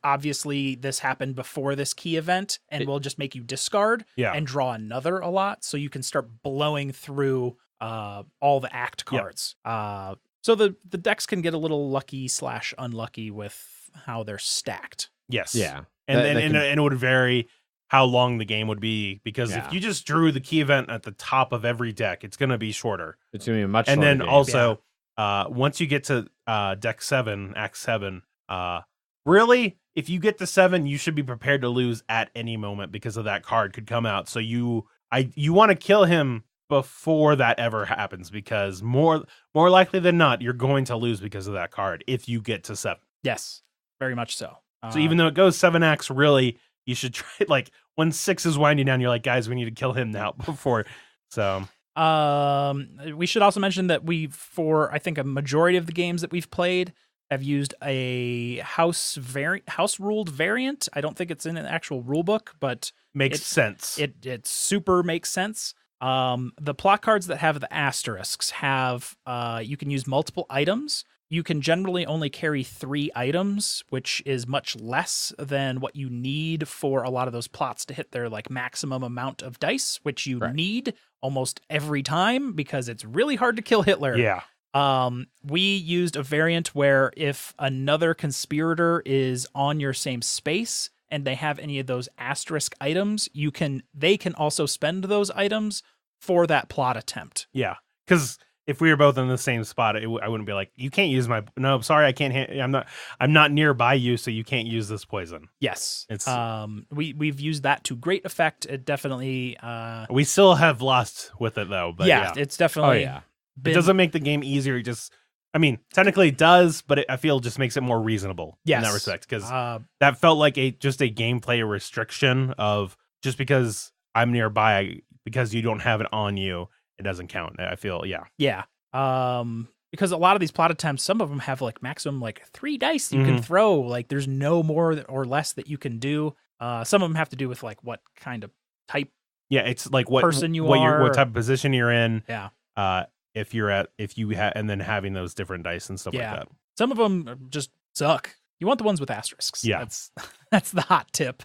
obviously this happened before this key event and will just make you discard and draw another a lot. So you can start blowing through all the act cards. So the decks can get a little lucky/unlucky with how they're stacked. Yes. Yeah. And it would vary how long the game would be, because if you just drew the key event at the top of every deck, it's going to be shorter. It's going to be a much shorter And then game. also, once you get to deck 7, Act 7, really, if you get to 7, you should be prepared to lose at any moment because of that card could come out. So you want to kill him before that ever happens, because more likely than not, you're going to lose because of that card if you get to 7. Yes, very much so. So even though it goes 7 acts, really, you should try, like, when 6 is winding down, you're like, guys, we need to kill him now before. So we should also mention that I think a majority of the games that we've played have used a house ruled variant. I don't think it's in an actual rule book, but makes sense. It super makes sense. The plot cards that have the asterisks have you can use multiple items. You can generally only carry 3 items, which is much less than what you need for a lot of those plots to hit their like maximum amount of dice, which you need almost every time because it's really hard to kill Hitler. Yeah. We used a variant where if another conspirator is on your same space and they have any of those asterisk items, they can also spend those items for that plot attempt. Yeah, because if we were both in the same spot, I wouldn't be like, you can't use my. No, sorry, I can't. I'm not nearby you, so you can't use this poison. Yes, it's we've used that to great effect. It definitely. We still have lost with it though, but yeah. It's definitely. It doesn't make the game easier. Technically it does, but I feel just makes it more reasonable in that respect, because that felt like just a gameplay restriction of just because I'm nearby, because you don't have it on you, it doesn't count. I feel, yeah. Because a lot of these plot attempts, some of them have like maximum like 3 dice you can throw. Like there's no more or less that you can do. Some of them have to do with like what kind of type. Yeah, it's like what person you what are, what type of position you're in. Yeah. And then having those different dice and stuff like that. Some of them just suck. You want the ones with asterisks. Yeah, that's the hot tip.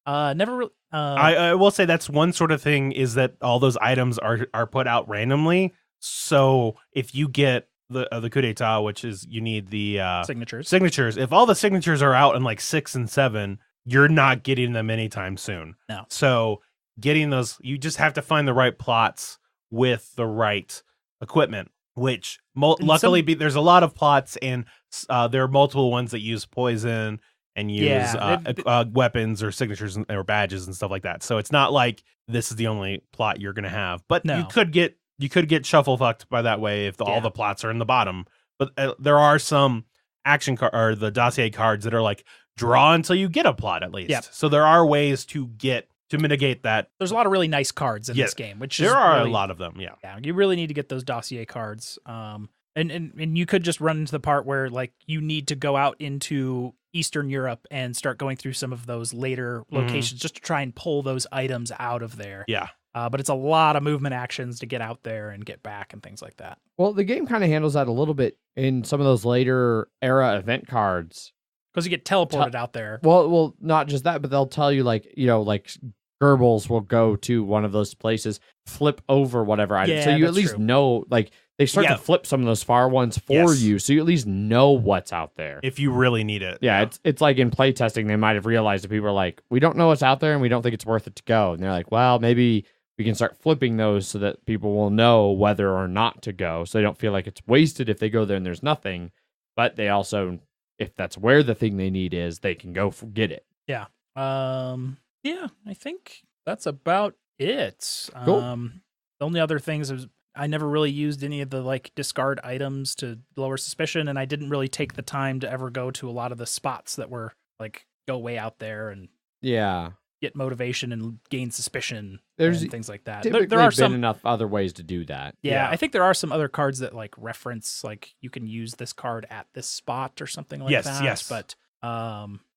Never really. I will say that's one sort of thing, is that all those items are put out randomly. So if you get the coup d'etat, which is you need the signatures. If all the signatures are out in like 6 and 7, you're not getting them anytime soon. No. So getting those, you just have to find the right plots with the right equipment, which luckily there's a lot of plots, and there are multiple ones that use poison and use weapons or signatures or badges and stuff like that. So it's not like this is the only plot you're going to have, but you could get shuffle fucked by that way if all the plots are in the bottom. But there are some or the dossier cards that are like draw until you get a plot at least. Yep. So there are ways to get to mitigate that. There's a lot of really nice cards in Yes, this game, which There is are really, a lot of them, yeah. Yeah, you really need to get those dossier cards. And you could just run into the part where like you need to go out into Eastern Europe and start going through some of those later locations just to try and pull those items out of there. Yeah. But it's a lot of movement actions to get out there and get back and things like that. Well, the game kind of handles that a little bit in some of those later era event cards. Because you get teleported out there. Well, not just that, but they'll tell you like Goebbels will go to one of those places, flip over whatever item. Yeah, So you at that's least true. know, like they start to flip some of those far ones for Yes. you. So you at least know what's out there. If you really need it. Yeah, it's like in playtesting, they might have realized that people are like, we don't know what's out there and we don't think it's worth it to go. And they're like, well, maybe we can start flipping those so that people will know whether or not to go. So they don't feel like it's wasted if they go there and there's nothing. But they also, if that's where the thing they need is, they can go get it. Yeah. Yeah, I think that's about it. Cool. The only other things is I never really used any of the like discard items to lower suspicion, and I didn't really take the time to ever go to a lot of the spots that were like go way out there and Yeah. get motivation and gain suspicion There's and things like that. Typically There are been some enough other ways to do that. Yeah, I think there are some other cards that like reference like you can use this card at this spot or something like that. Yes. But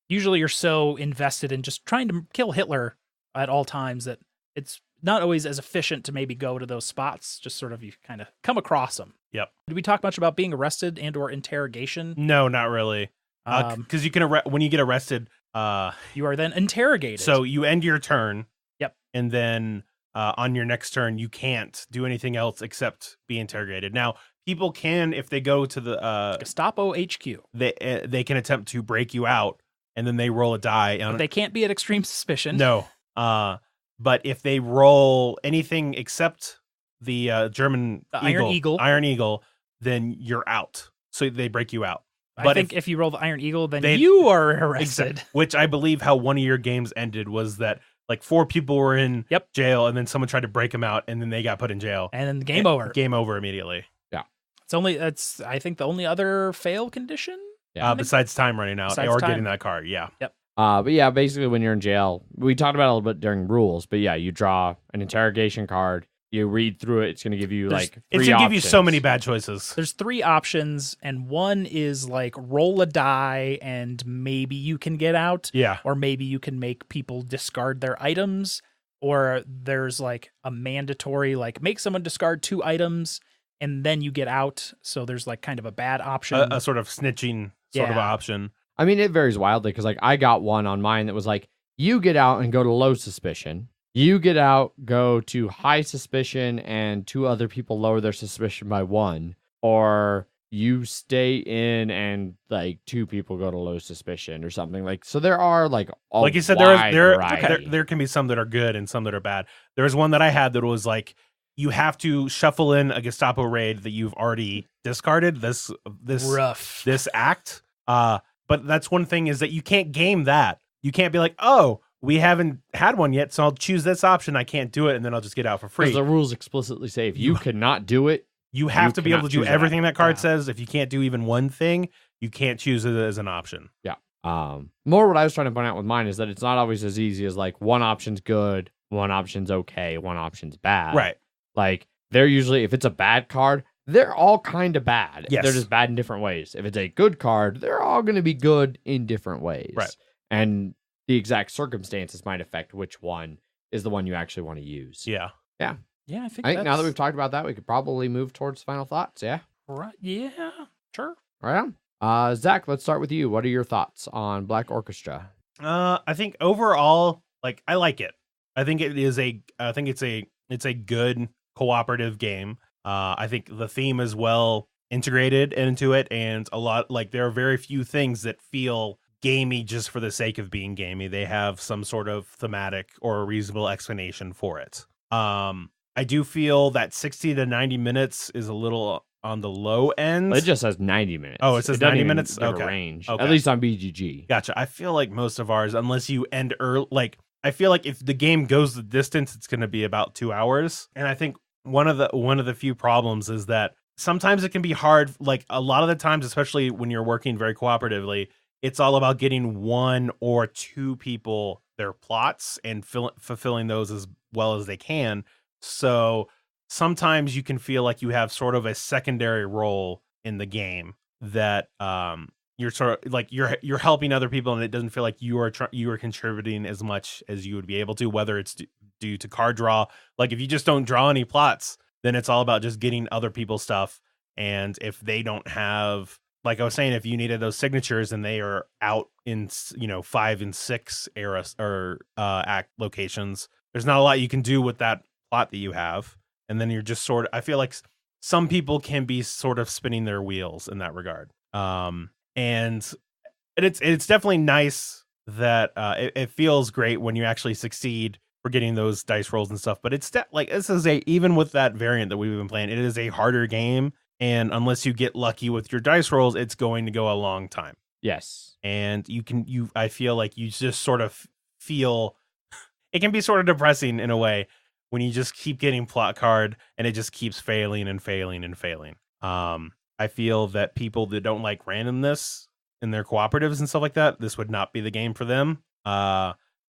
usually you're so invested in just trying to kill Hitler at all times that it's not always as efficient to maybe go to those spots. Just sort of you kind of come across them. Yep. Did we talk much about being arrested and or interrogation? No, not really. Because you can when you get arrested, you are then interrogated. so you end your turn. Yep. And then on your next turn, you can't do anything else except be interrogated. Now, people can, if they go to the Gestapo HQ, they can attempt to break you out, and then they roll a die. but they can't be at extreme suspicion. No. But if they roll anything except the German Iron Eagle, then you're out. So they break you out. I But think if you roll the Iron Eagle, then they- you are arrested. Which I believe how one of your games ended was that like 4 people were in jail, and then someone tried to break them out, and then they got put in jail. And then game over. Game over immediately. That's I think the only other fail condition. Yeah. Besides time running out Besides or time. getting that card. Yeah. But yeah, basically when you're in jail, we talked about it a little bit during rules, but yeah, you draw an interrogation card, you read through it, it's going to give you like 3 It's gonna give you so options. many bad choices. There's 3 options, and one is like roll a die, and maybe you can get out, Yeah. or maybe you can make people discard their items, or there's like a mandatory like make someone discard 2 items, and then you get out. So there's like kind of a bad option. A sort of snitching sort of Yeah. option. I mean, it varies wildly because like I got one on mine that was like, you get out and go to low suspicion. You get out, go to high suspicion, and 2 other people lower their suspicion by 1. Or you stay in and like 2 people go to low suspicion or something. Like, so there are like all Like you said, there can be some that are good and some that are bad. There was one that I had that was like you have to shuffle in a Gestapo raid that you've already discarded. This Rough. this act. But that's one thing is that you can't game that. You can't be like, oh, we haven't had one yet, so I'll choose this option. I can't do it, and then I'll just get out for free. Because the rules explicitly say if you cannot do it, You have to be able to do cannot choose everything that card Yeah. says. If you can't do even one thing, you can't choose it as an option. more what I was trying to point out with mine is that it's not always as easy as like one option's good, one option's okay, one option's bad. Right. Like they're usually, if it's a bad card, they're all kind of bad. Yes. They're just bad in different ways. If it's a good card, they're all going to be good in different ways. Right. And the exact circumstances might affect which one is the one you actually want to use. Yeah. Yeah, I think I think now that that's- we've talked about that, we could probably move towards final thoughts. Yeah. Right. Yeah. Sure. Right on. Zach, let's start with you. What are your thoughts on Black Orchestra? I think overall, like I like it. I think it's a good cooperative game. I think the theme is well integrated into it, and a lot like there are very few things that feel gamey just for the sake of being gamey. They have some sort of thematic or a reasonable explanation for it. I do feel that 60 to 90 minutes is a little on the low end. It just says 90 minutes. Oh, it says doesn't 90 even minutes? give a Okay. range. Okay. At least on BGG. Gotcha. I feel like most of ours, unless you end early, like I feel like if the game goes the distance, it's going to be about 2 hours. And I think one of the few problems is that sometimes it can be hard. Like a lot of the times, especially when you're working very cooperatively, it's all about getting 1 or 2 people their plots and fulfilling those as well as they can. So sometimes you can feel like you have sort of a secondary role in the game that you're sort of like you're helping other people, and it doesn't feel like you are contributing as much as you would be able to, whether it's due to card draw. Like if you just don't draw any plots, then it's all about just getting other people's stuff. And if they don't have, like I was saying, if you needed those signatures and they are out in 5 and 6 eras or act locations, there's not a lot you can do with that plot that you have. And then you're just sort of, I feel like some people can be sort of spinning their wheels in that regard. And it's definitely nice that it feels great when you actually succeed for getting those dice rolls and stuff. But it's like, this is even with that variant that we've been playing, it is a harder game. And unless you get lucky with your dice rolls, it's going to go a long time. Yes. And I feel like you just sort of feel, it can be sort of depressing in a way when you just keep getting plot card and it just keeps failing and failing and failing. I feel that people that don't like randomness in their cooperatives and stuff like that, this would not be the game for them.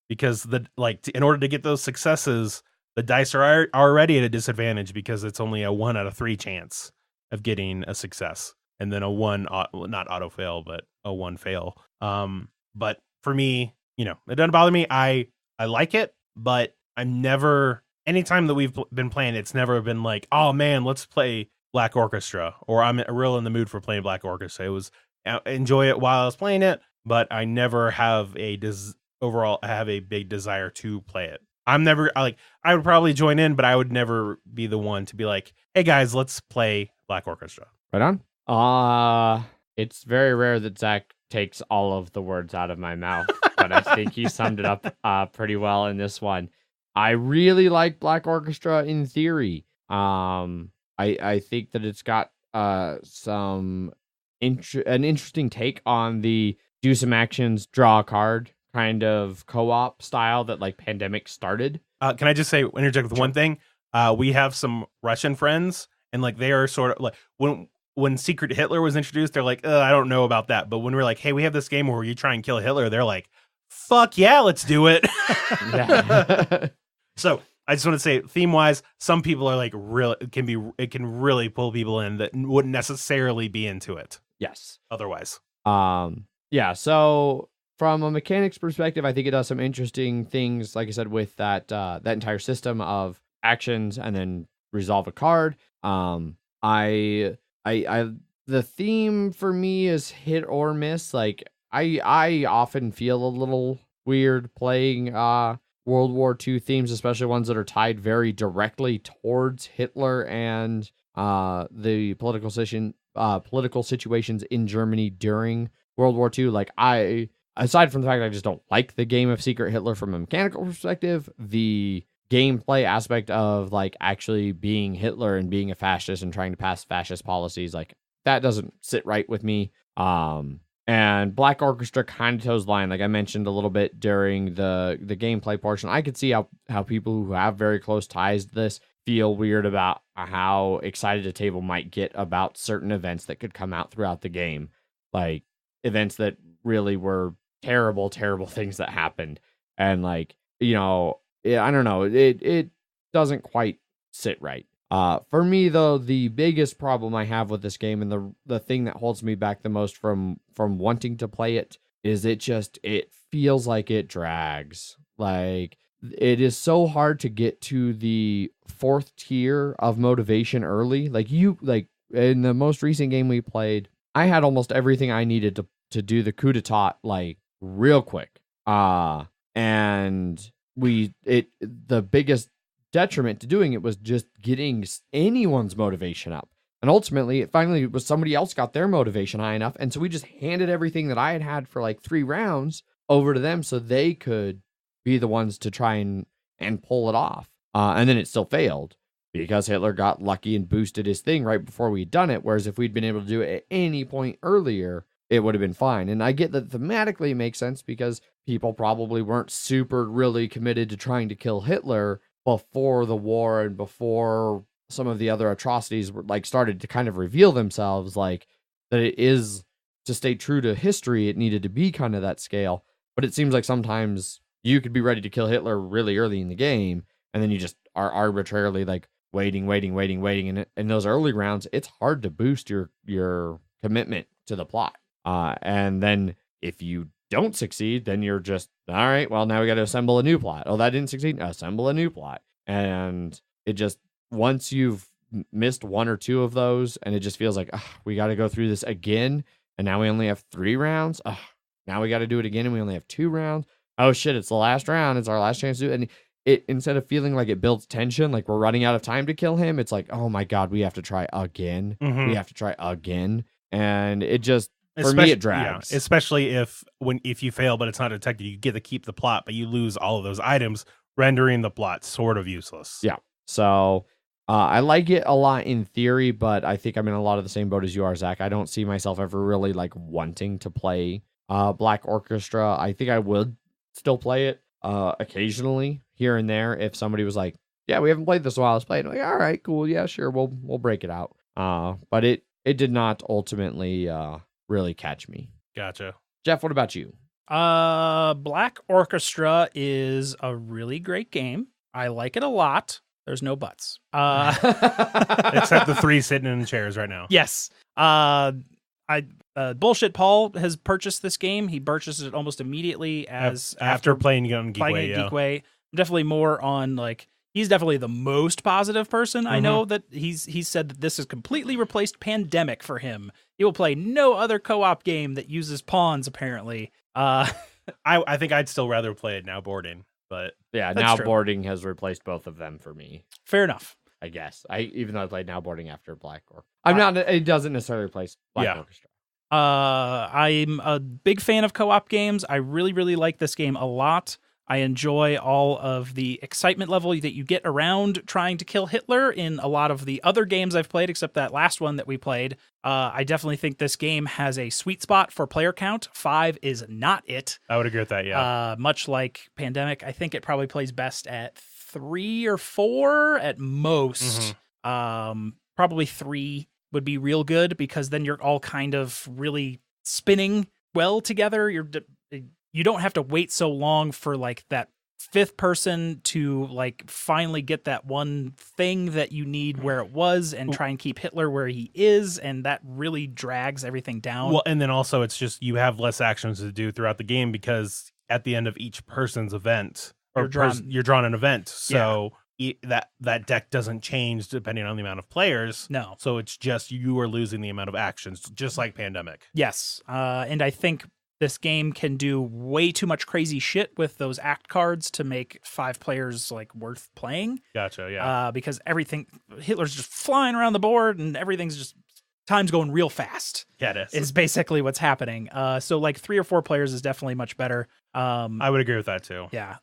Because in order to get those successes, the dice are already at a disadvantage because it's only a 1 out of 3 chance of getting a success, and then a 1 not auto fail, but a 1 fail. But for me, it doesn't bother me. I like it, but I'm never, anytime that we've been playing, it's never been like, oh man, let's play Black Orchestra, or I'm real in the mood for playing Black Orchestra. It was enjoy it while I was playing it, but I never have overall have a big desire to play it. I'm never I would probably join in, but I would never be the one to be like, hey guys, let's play Black Orchestra. Right on. It's very rare that Zach takes all of the words out of my mouth, but I think he summed it up pretty well in this one. I really like Black Orchestra in theory. I think that it's got an interesting take on the do some actions, draw a card kind of co-op style that like Pandemic started. Can I just interject with one thing? We have some Russian friends, and like they are sort of like when Secret Hitler was introduced, they're like, I don't know about that. But when we're like, hey, we have this game where you try and kill Hitler, they're like, fuck yeah, let's do it. So I just want to say, theme wise, some people are like it can really pull people in that wouldn't necessarily be into it. Yes. Otherwise. Yeah. So from a mechanics perspective, I think it does some interesting things, like I said, with that entire system of actions and then resolve a card. The theme for me is hit or miss. Like I often feel a little weird playing World War II themes, especially ones that are tied very directly towards Hitler and the political situations in Germany during World War II. Like aside from the fact that I just don't like the game of Secret Hitler from a mechanical perspective, the gameplay aspect of like actually being Hitler and being a fascist and trying to pass fascist policies, like that doesn't sit right with me. And Black Orchestra kind of toes the line. Like I mentioned a little bit during the gameplay portion, I could see how people who have very close ties to this feel weird about how excited a table might get about certain events that could come out throughout the game. Like events that really were terrible things that happened. And like, I don't know, it doesn't quite sit right. For me though, the biggest problem I have with this game and the thing that holds me back the most from wanting to play it is it feels like it drags. Like it is so hard to get to the 4th tier of motivation early. Like in the most recent game we played, I had almost everything I needed to do the coup d'etat like real quick. And the biggest detriment to doing it was just getting anyone's motivation up. And ultimately, it finally was somebody else got their motivation high enough. And so we just handed everything that I had for like 3 rounds over to them so they could be the ones to try and pull it off. And then it still failed because Hitler got lucky and boosted his thing right before we'd done it. Whereas if we'd been able to do it at any point earlier, it would have been fine. And I get that thematically it makes sense because people probably weren't super really committed to trying to kill Hitler before the war and before some of the other atrocities were like started to kind of reveal themselves, like that it is to stay true to history. It needed to be kind of that scale, but it seems like sometimes you could be ready to kill Hitler really early in the game, and then you just are arbitrarily like waiting. And in those early rounds, it's hard to boost your commitment to the plot. And then if you don't succeed, then you're just, all right, well, now we got to assemble a new plot. Oh, that didn't succeed. Assemble a new plot. And it just, once you've missed one or two of those, and it just feels like, we got to go through this again. And now we only have 3 rounds. Now we got to do it again, and we only have 2 rounds. Oh shit, it's the last round. It's our last chance to do it. And it, instead of feeling like it builds tension, like we're running out of time to kill him, it's like, oh my God, we have to try again. We have to try again. And it just, for me, it drags. Yeah, especially if you fail, but it's not detected, you get to keep the plot, but you lose all of those items, rendering the plot sort of useless. Yeah. So I like it a lot in theory, but I think I'm in a lot of the same boat as you are, Zach. I don't see myself ever really like wanting to play Black Orchestra. I think I would still play it occasionally here and there if somebody was like, yeah, we haven't played this in a while, let's play it. I'm like, all right, cool, yeah, sure, we'll break it out. But it did not ultimately really catch me. Gotcha. Jeff, what about you? Black Orchestra is a really great game. I like it a lot. There's no buts. Except the 3 sitting in the chairs right now. Yes. Bullshit Paul has purchased this game. He purchased it almost immediately after playing it on Geekway. Geekway. I'm definitely more on like, he's definitely the most positive person. I know that he's said that this has completely replaced Pandemic for him. He will play no other co-op game that uses pawns, apparently. I think I'd still rather play it now boarding, but yeah, now boarding has replaced both of them for me. Fair enough. I guess. Even though I played now boarding after Black Orchestra. It doesn't necessarily replace Black Orchestra. I'm a big fan of co-op games. I really, really like this game a lot. I enjoy all of the excitement level that you get around trying to kill Hitler in a lot of the other games I've played, except that last one that we played. I definitely think this game has a sweet spot for player count. 5 is not it. I would agree with that, yeah. Much like Pandemic, I think it probably plays best at 3 or 4 at most. Probably 3 would be real good, because then you're all kind of really spinning well together. You don't have to wait so long for like that 5th person to like finally get that one thing that you need where it was and try and keep Hitler where he is, and that really drags everything down. Well, and then also it's just you have less actions to do throughout the game, because at the end of each person's event, you're drawn an event. So that deck doesn't change depending on the amount of players. No. So it's just you are losing the amount of actions, just like Pandemic. Yes. And I think this game can do way too much crazy shit with those act cards to make 5 players like worth playing. Gotcha, yeah. Because Hitler's just flying around the board and everything's just, time's going real fast. Yeah, it is. Is basically what's happening. So like 3 or 4 players is definitely much better. I would agree with that too. Yeah.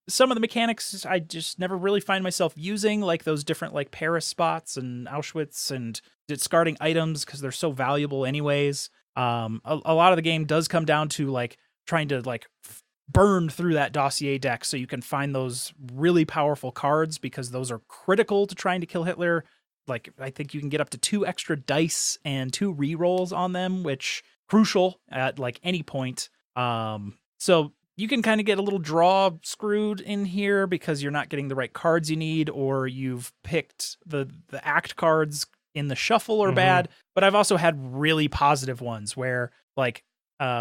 Some of the mechanics I just never really find myself using, like those different like Paris spots and Auschwitz and discarding items because they're so valuable anyways. A lot of the game does come down to like trying to like burn through that dossier deck so you can find those really powerful cards, because those are critical to trying to kill Hitler. Like I think you can get up to 2 extra dice and 2 rerolls on them, which crucial at like any point. So you can kind of get a little draw screwed in here because you're not getting the right cards you need, or you've picked the act cards in the shuffle are bad. But I've also had really positive ones where like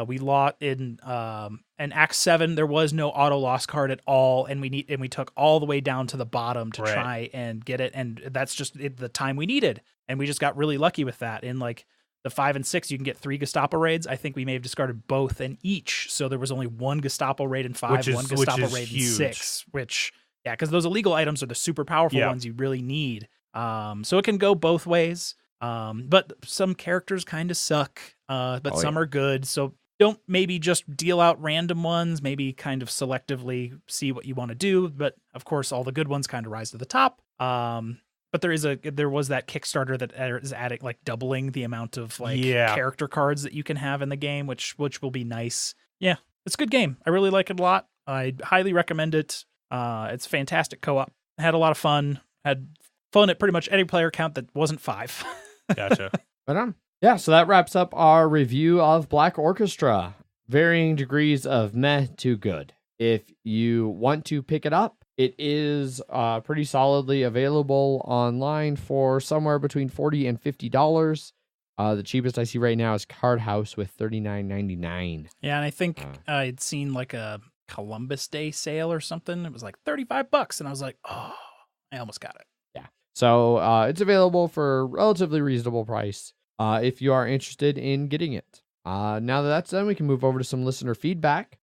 we lost in Act 7, there was no auto loss card at all, and we took all the way down to the bottom to try and get it, and that's just the time we needed, and we just got really lucky with that. In like the 5 and 6, you can get 3 Gestapo raids. I think we may have discarded both in each, so there was only 1 Gestapo raid in 5, 1 Gestapo raid in 6. Which because those illegal items are the super powerful ones you really need. So it can go both ways. But some characters kind of suck, but some are good. So don't maybe just deal out random ones, maybe kind of selectively see what you want to do. But of course, all the good ones kind of rise to the top. But there was that Kickstarter that is adding like doubling the amount of like character cards that you can have in the game, which will be nice. Yeah, it's a good game. I really like it a lot. I highly recommend it. It's fantastic co-op. Had a lot of fun. Had fun at pretty much any player count that wasn't 5. Gotcha. Yeah, so that wraps up our review of Black Orchestra. Varying degrees of meh to good. If you want to pick it up, it is pretty solidly available online for somewhere between $40 and $50. The cheapest I see right now is Card House with $39.99. Yeah, and I think I'd seen like a Columbus Day sale or something. It was like $35, and I was like, oh, I almost got it. Yeah. So it's available for a relatively reasonable price if you are interested in getting it. Now that that's done, we can move over to some listener feedback.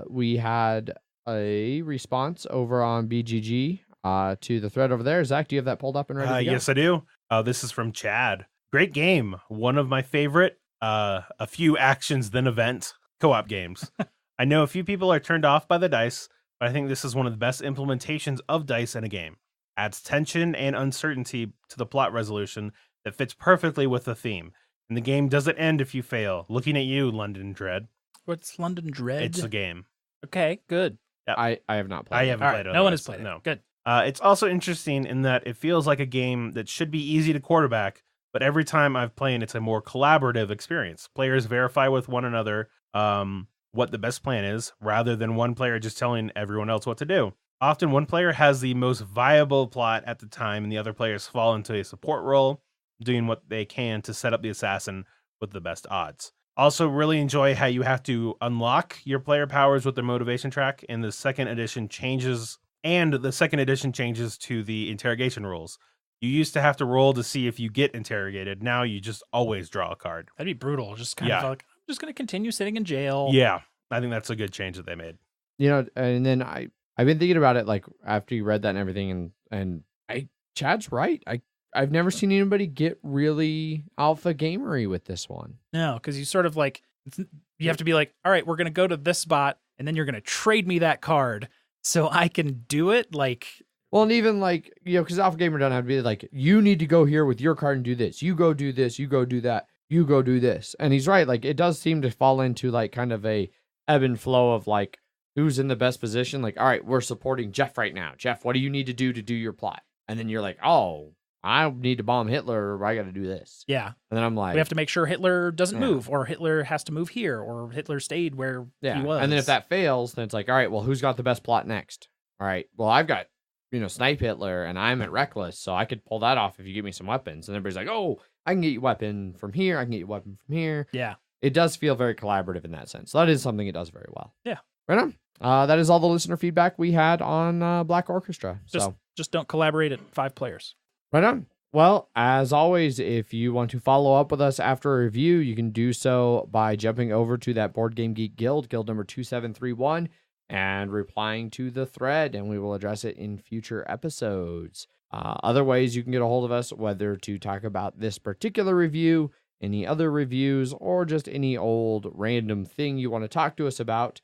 We had a response over on BGG to the thread over there. Zach, do you have that pulled up and ready to go? Yes, I do. This is from Chad. Great game. One of my favorite, a few actions then event co-op games. I know a few people are turned off by the dice, but I think this is one of the best implementations of dice in a game. Adds tension and uncertainty to the plot resolution that fits perfectly with the theme. And the game doesn't end if you fail. Looking at you, London Dread. What's London Dread? It's a game. Okay, good. Yep. I have not played I it. haven't All played right, it. no one has otherwise, played it. No. Good. It's also interesting in that it feels like a game that should be easy to quarterback, but every time I've played, it's a more collaborative experience. Players verify with one another what the best plan is, rather than one player just telling everyone else what to do. Often one player has the most viable plot at the time, and the other players fall into a support role, doing what they can to set up the assassin with the best odds. Also, really enjoy how you have to unlock your player powers with the motivation track, and the second edition changes to the interrogation rules. You used to have to roll to see if you get interrogated. Now you just always draw a card. That'd be brutal. Just kind of like, I'm just going to continue sitting in jail. Yeah, I think that's a good change that they made. You know, and then I've been thinking about it, like after you read that and everything, and Chad's right. I've never seen anybody get really alpha gamery with this one. No, because you sort of like, you have to be like, all right, we're going to go to this spot, and then you're going to trade me that card so I can do it. Like, well, and even like, you know, because alpha gamer doesn't have to be like, you need to go here with your card and do this. You go do this. You go do that. You go do this. And he's right. Like, it does seem to fall into like kind of a ebb and flow of like, who's in the best position? Like, all right, we're supporting Jeff right now. Jeff, what do you need to do your plot? And then you're like, oh, I need to bomb Hitler, or I got to do this. Yeah. And then I'm like, we have to make sure Hitler doesn't move, or Hitler has to move here, or Hitler stayed where he was. And then if that fails, then it's like, all right, well, who's got the best plot next? All right, well, I've got, Snipe Hitler, and I'm at Reckless, so I could pull that off if you give me some weapons. And everybody's like, oh, I can get you a weapon from here. I can get you a weapon from here. Yeah. It does feel very collaborative in that sense. So that is something it does very well. Yeah. Right on. That is all the listener feedback we had on Black Orchestra. Just don't collaborate at 5 players. Right on. Well, as always, if you want to follow up with us after a review, you can do so by jumping over to that Board Game Geek guild number 2731, and replying to the thread, and we will address it in future episodes. Other ways you can get a hold of us, whether to talk about this particular review, any other reviews, or just any old random thing you want to talk to us about,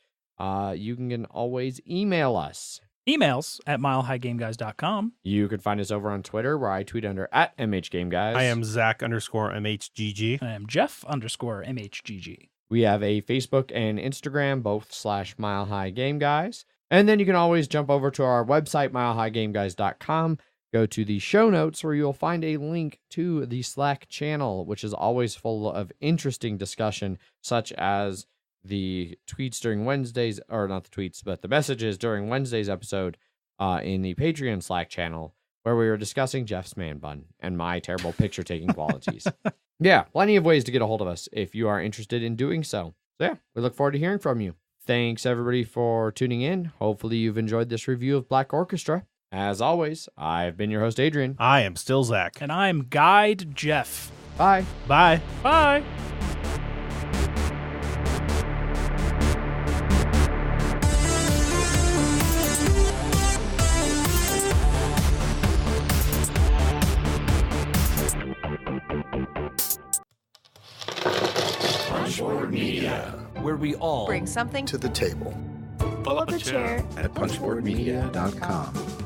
you can always email us. Emails at milehighgameguys.com. You can find us over on Twitter, where I tweet under @MHGameGuys. I am Zach_MHGG. I am Jeff_MHGG. We have a Facebook and Instagram, both /Mile High Game Guys. And then you can always jump over to our website, milehighgameguys.com. Go to the show notes, where you'll find a link to the Slack channel, which is always full of interesting discussion, such as the tweets during Wednesdays, or not the tweets, but the messages during Wednesday's episode in the Patreon Slack channel, where we were discussing Jeff's man bun and my terrible picture-taking qualities. Yeah, plenty of ways to get a hold of us if you are interested in doing so. So yeah, we look forward to hearing from you. Thanks, everybody, for tuning in. Hopefully you've enjoyed this review of Black Orchestra. As always, I've been your host, Adrian. I am still Zach. And I'm Guide Jeff. Bye. Bye. Bye. Where we all bring something to the table. pull up a chair At punchboardmedia.com.